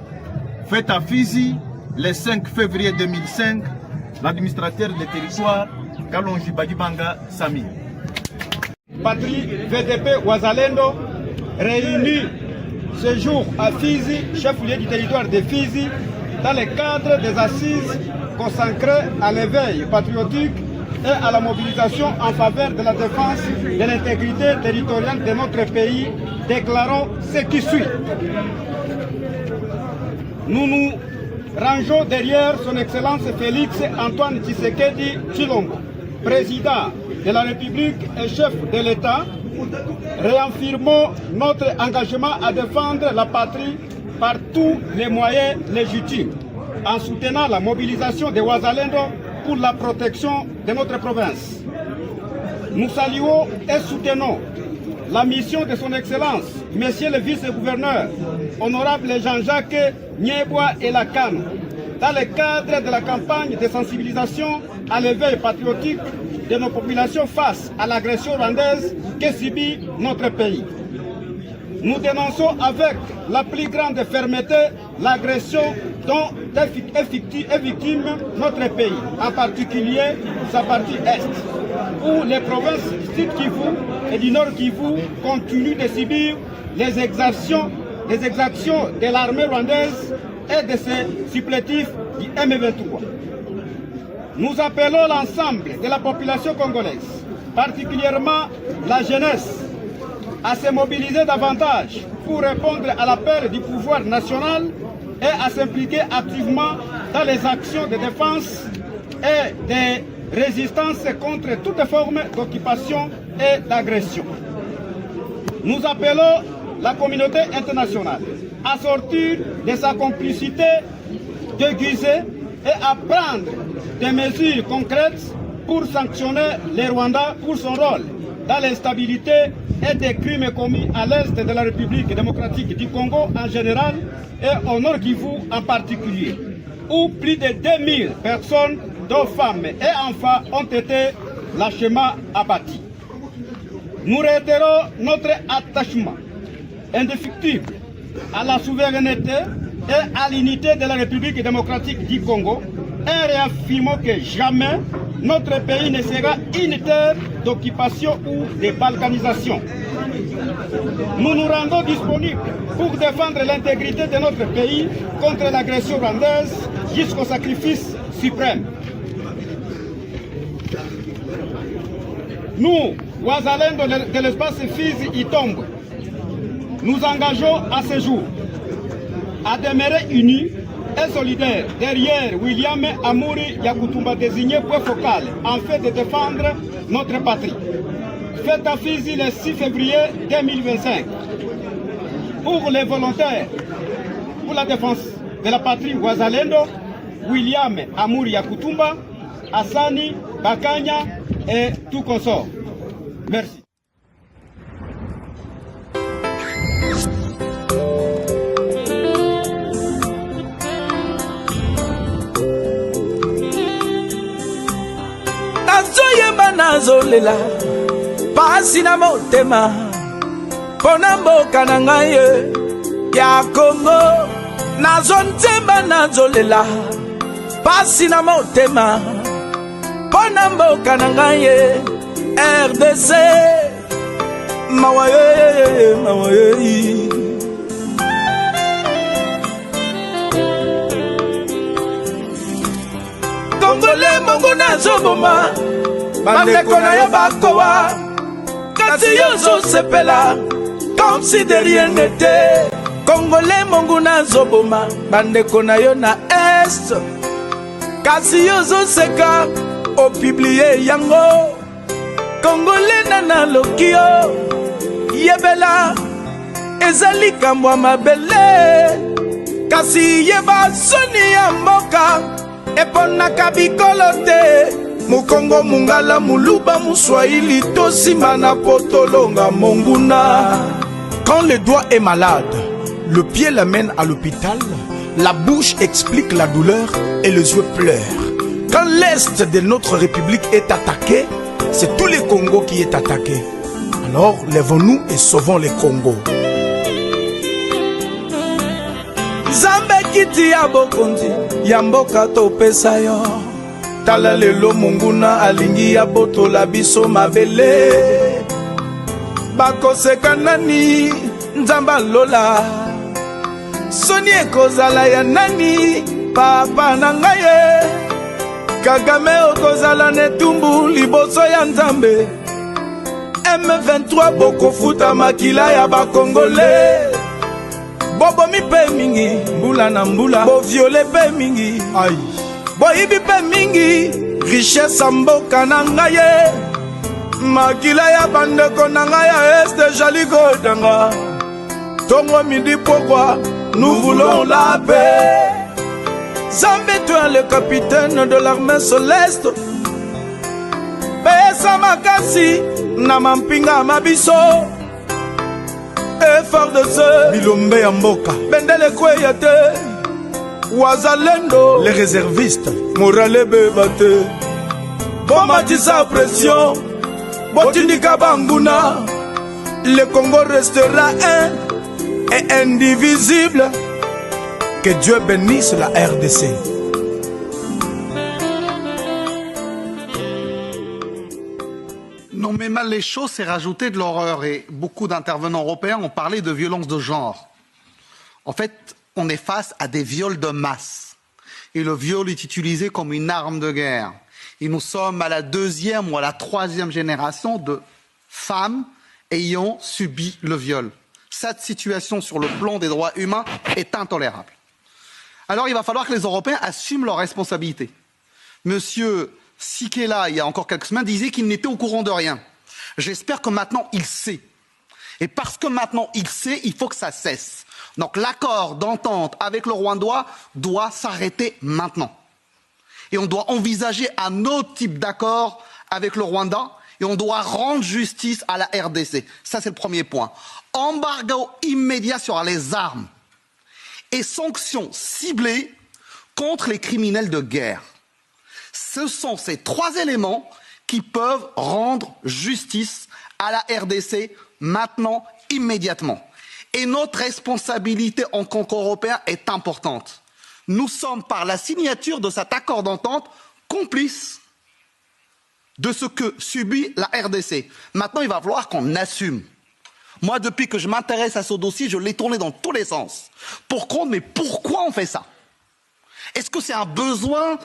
Faites à Fizi, le 5 février 2005, l'administrateur des territoires, Kalonji Badibanga Sami. Patrie VDP Wazalendo réunie ce jour à Fizi, chef-lieu du territoire de Fizi, dans le cadre des assises consacrées à l'éveil patriotique et à la mobilisation en faveur de la défense de l'intégrité territoriale de notre pays, déclarons ce qui suit. Nous nous rangeons derrière son Excellence Félix Antoine Tshisekedi Tshilombo, président de la République et chef de l'État. Réaffirmons notre engagement à défendre la patrie par tous les moyens légitimes, en soutenant la mobilisation des Wazalendo pour la protection de notre province. Nous saluons et soutenons la mission de son Excellence, Monsieur le Vice-Gouverneur, Honorable Jean-Jacques Nieboa et Lacan, dans le cadre de la campagne de sensibilisation à l'éveil patriotique de nos populations face à l'agression rwandaise que subit notre pays. Nous dénonçons avec la plus grande fermeté l'agression dont est victime notre pays, en particulier sa partie Est, où les provinces du Sud Kivu et du Nord Kivu continuent de subir les exactions de l'armée rwandaise et de ses supplétifs du M23. Nous appelons l'ensemble de la population congolaise, particulièrement la jeunesse, à se mobiliser davantage pour répondre à l'appel du pouvoir national et à s'impliquer activement dans les actions de défense et de résistance contre toute forme d'occupation et d'agression. Nous appelons la communauté internationale à sortir de sa complicité déguisée et à prendre des mesures concrètes pour sanctionner les Rwandais pour son rôle dans l'instabilité et des crimes commis à l'est de la République démocratique du Congo en général et au Nord Kivu en particulier, où plus de 2000 personnes, dont femmes et enfants, ont été lâchement abattues. Nous réitérons notre attachement indéfectible à la souveraineté et à l'unité de la République démocratique du Congo et réaffirmons que jamais notre pays ne sera une terre d'occupation ou de balkanisation. Nous nous rendons disponibles pour défendre l'intégrité de notre pays contre l'agression rwandaise jusqu'au sacrifice suprême. Nous, Wazalendo de l'espace Fizi-Itombe, nous engageons à ce jour à demeurer unis et solidaires derrière William Amuri Yakutumba, désigné point focal en fait de défendre notre patrie. Fête à Fizi le 6 février 2025. Pour les volontaires pour la défense de la patrie Wazalendo, William Amuri Yakutumba, Hassani Bakanya et tout consort. Merci. Nazoyeba nazolela pasi na motema pona mboka na ngai ya Kongo. Nazonzemba nazolela pasi na motema pona mboka na ngai RDC mawaye mawaye. Congolais mongo nazoboma bandeko na yo bakowa kasi yo sepela comme si de rien n'était. Congolais mongo nazoboma bandeko na yo na est kasi yo seka o publier yango. Congolais nana lokio yebela ezali kamwa mabele kasi yeba soni ya mboka eponaka bikolo te. Mukongo mungala muluba muswahili tosima na potolonga monguna. Quand le doigt est malade, le pied l'amène à l'hôpital, la bouche explique la douleur et les yeux pleurent. Quand l'Est de notre République est attaqué, c'est tout le Congo qui est attaqué. Alors lèvons-nous et sauvons le Congo. Zambe kiti ya bokonzi, ya mboka topesa yo. Tala lelo munguna alingi ya boto la biso mabele. Bakoseka nani nzamba lola. Soni ekozala ya nani papa na ngaye. Kagame okozala netumbu liboso ya nzambe. M23 boko futa makila ya bakongole. Bobo mi pe mingi mbula na mbula. Bo viole pe mingi ay. Bo ibi pe mingi richesse mboka na ngaye. Makila ya bandeko na ngaya este jaliko danga. Tongo midi pourquoi nous voulons la paix. Zambé toi le capitaine de l'armée céleste. Pesa makasi na mampinga mabiso. Effort de ce Bilombe ya mboka Bendele kweyate Wazalendo les réservistes Morale bebate Bomatisa pression Botindika banguna Le Congo restera un et indivisible. Que Dieu bénisse la RDC. Nommer mal les choses, c'est rajouter de l'horreur. Et beaucoup d'intervenants européens ont parlé de violence de genre. En fait, on est face à des viols de masse. Et le viol est utilisé comme une arme de guerre. Et nous sommes à la 2e ou à la 3e génération de femmes ayant subi le viol. Cette situation sur le plan des droits humains est intolérable. Alors il va falloir que les Européens assument leurs responsabilités. Monsieur Sikela, il y a encore quelques semaines, disait qu'il n'était au courant de rien. J'espère que maintenant il sait. Et parce que maintenant il sait, il faut que ça cesse. Donc l'accord d'entente avec le Rwanda doit s'arrêter maintenant. Et on doit envisager un autre type d'accord avec le Rwanda et on doit rendre justice à la RDC. Ça, c'est le premier point. Embargo immédiat sur les armes et sanctions ciblées contre les criminels de guerre. Ce sont ces 3 éléments qui peuvent rendre justice à la RDC maintenant, immédiatement. Et notre responsabilité en tant qu'Européens est importante. Nous sommes, par la signature de cet accord d'entente, complices de ce que subit la RDC. Maintenant, il va falloir qu'on assume. Moi, depuis que je m'intéresse à ce dossier, je l'ai tourné dans tous les sens. Mais pourquoi on fait ça? Est-ce que c'est un besoin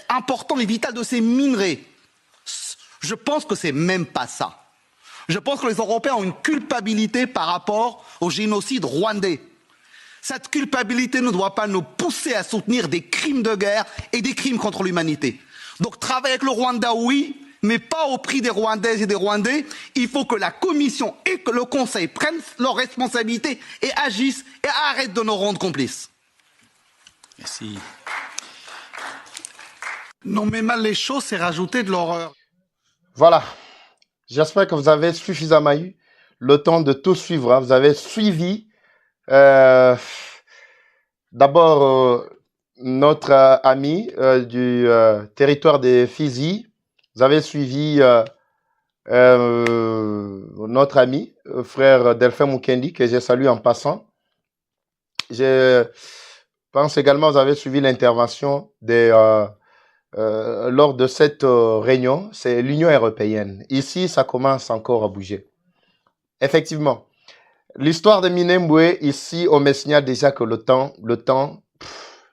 important et vital de ces minerais? Je pense que c'est même pas ça. Je pense que les Européens ont une culpabilité par rapport au génocide rwandais. Cette culpabilité ne doit pas nous pousser à soutenir des crimes de guerre et des crimes contre l'humanité. Donc travailler avec le Rwanda, oui, mais pas au prix des Rwandaises et des Rwandais. Il faut que la Commission et que le Conseil prennent leurs responsabilités et agissent et arrêtent de nous rendre complices. Merci. Nommer mal les choses, c'est rajouter de l'horreur. Voilà. J'espère que vous avez suffisamment eu le temps de tout suivre. Hein. Vous avez suivi d'abord notre ami du territoire des Fizi. Vous avez suivi notre ami, frère Delphin Mukendi, que j'ai salué en passant. Je pense également que vous avez suivi l'intervention lors de cette réunion. C'est l'Union européenne. Ici, ça commence encore à bouger. Effectivement, l'histoire de Minembwe, ici, on me signale déjà que le temps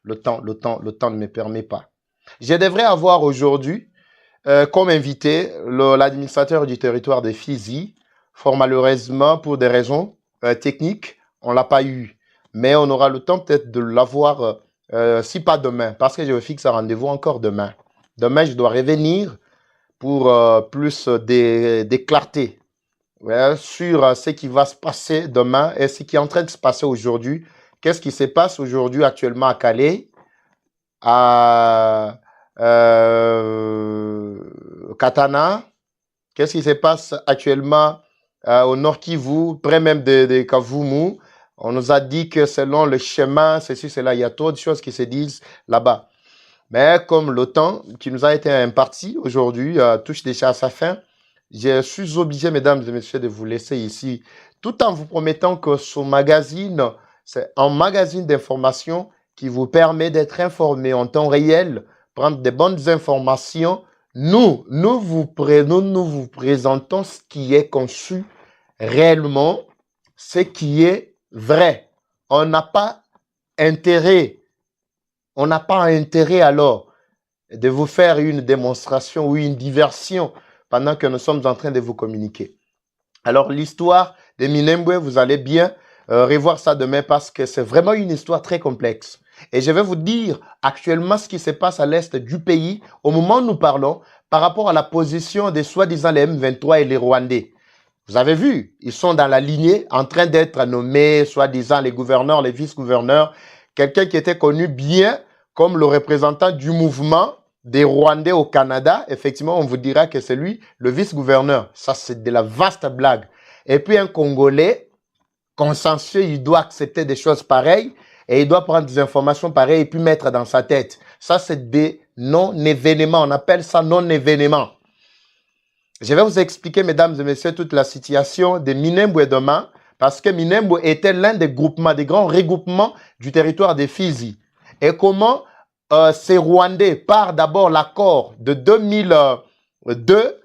ne me permet pas. Je devrais avoir aujourd'hui comme invité l'administrateur du territoire de Fizi. Fort malheureusement, pour des raisons techniques, on ne l'a pas eu. Mais on aura le temps peut-être de l'avoir, si pas demain, parce que je fixe un rendez-vous encore demain. Demain, je dois revenir pour plus de clarté sur ce qui va se passer demain et ce qui est en train de se passer aujourd'hui Qu'est-ce qui se passe aujourd'hui actuellement à Calais, à Katana? Qu'est-ce qui se passe actuellement au Nord Kivu, près même de Kavumu? On nous a dit que selon le chemin, ceci, cela, il y a trop de choses qui se disent là-bas. Mais comme le temps qui nous a été imparti aujourd'hui touche déjà à sa fin, je suis obligé, mesdames et messieurs, de vous laisser ici, tout en vous promettant que ce magazine, c'est un magazine d'information qui vous permet d'être informé en temps réel, prendre des bonnes informations. Nous vous présentons ce qui est conçu réellement, ce qui est vrai. On n'a pas intérêt alors de vous faire une démonstration ou une diversion pendant que nous sommes en train de vous communiquer. Alors l'histoire de Minembwe, vous allez bien revoir ça demain parce que c'est vraiment une histoire très complexe. Et je vais vous dire actuellement ce qui se passe à l'est du pays au moment où nous parlons par rapport à la position des soi-disant les M23 et les Rwandais. Vous avez vu, ils sont dans la lignée en train d'être nommés soi-disant les gouverneurs, les vice-gouverneurs. Quelqu'un qui était connu bien comme le représentant du mouvement des Rwandais au Canada. Effectivement, on vous dira que c'est lui, le vice-gouverneur. Ça, c'est de la vaste blague. Et puis un Congolais, consciencieux, il doit accepter des choses pareilles et il doit prendre des informations pareilles et puis mettre dans sa tête. Ça, c'est des non-événements. On appelle ça non-événements. Je vais vous expliquer, mesdames et messieurs, toute la situation de Minembwe demain, parce que Minembwe était l'un des groupements, des grands regroupements du territoire des Fizi. Et comment ces Rwandais, par d'abord l'accord de 2002,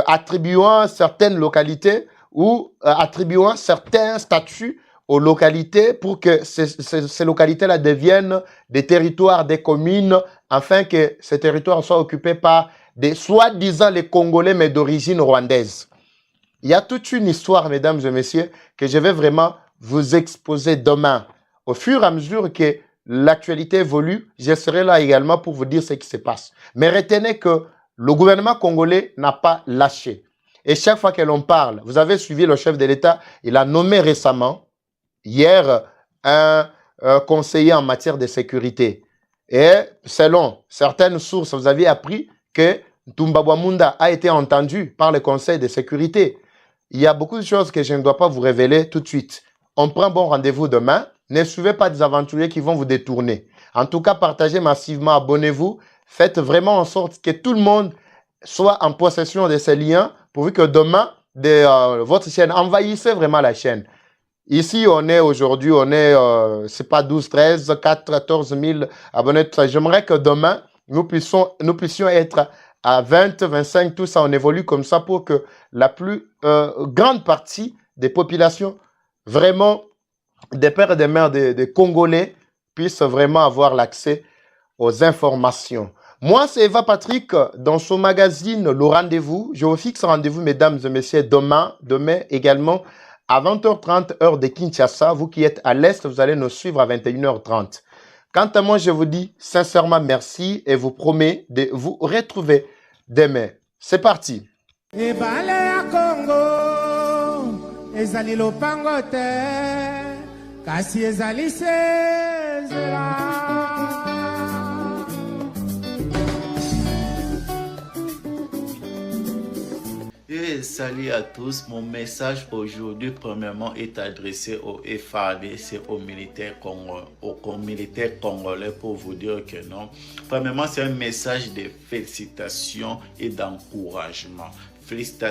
attribuant certaines localités ou attribuant certains statuts aux localités pour que ces localités-là deviennent des territoires, des communes, afin que ces territoires soient occupés par des soi-disant les Congolais, mais d'origine rwandaise. Il y a toute une histoire, mesdames et messieurs, que je vais vraiment vous exposer demain. Au fur et à mesure que l'actualité évolue, je serai là également pour vous dire ce qui se passe. Mais retenez que le gouvernement congolais n'a pas lâché. Et chaque fois que l'on parle, vous avez suivi le chef de l'État, il a nommé récemment, hier, un conseiller en matière de sécurité. Et selon certaines sources, vous avez appris que Toumba Munda a été entendu par le Conseil de sécurité. Il y a beaucoup de choses que je ne dois pas vous révéler tout de suite. On prend bon rendez-vous demain. Ne suivez pas des aventuriers qui vont vous détourner. En tout cas, partagez massivement, abonnez-vous. Faites vraiment en sorte que tout le monde soit en possession de ces liens pourvu que demain, votre chaîne, envahissez vraiment la chaîne. Ici, on est aujourd'hui, c'est pas 12, 13, 14 000 abonnés. J'aimerais que demain, nous puissions être à 20, 25, tout ça, on évolue comme ça pour que la plus grande partie des populations, vraiment des pères et des mères des Congolais, puissent vraiment avoir l'accès aux informations. Moi, c'est Eva Patrick, dans ce magazine, le rendez-vous. Je vous fixe rendez-vous, mesdames et messieurs, demain également, à 20h30, heure de Kinshasa. Vous qui êtes à l'Est, vous allez nous suivre à 21h30. Quant à moi, je vous dis sincèrement merci et vous promets de vous retrouver demain. C'est parti. Et salut à tous, mon message aujourd'hui premièrement est adressé au FARDC, aux militaires congolais pour vous dire que non. Premièrement, c'est un message de félicitations et d'encouragement. Félicitations.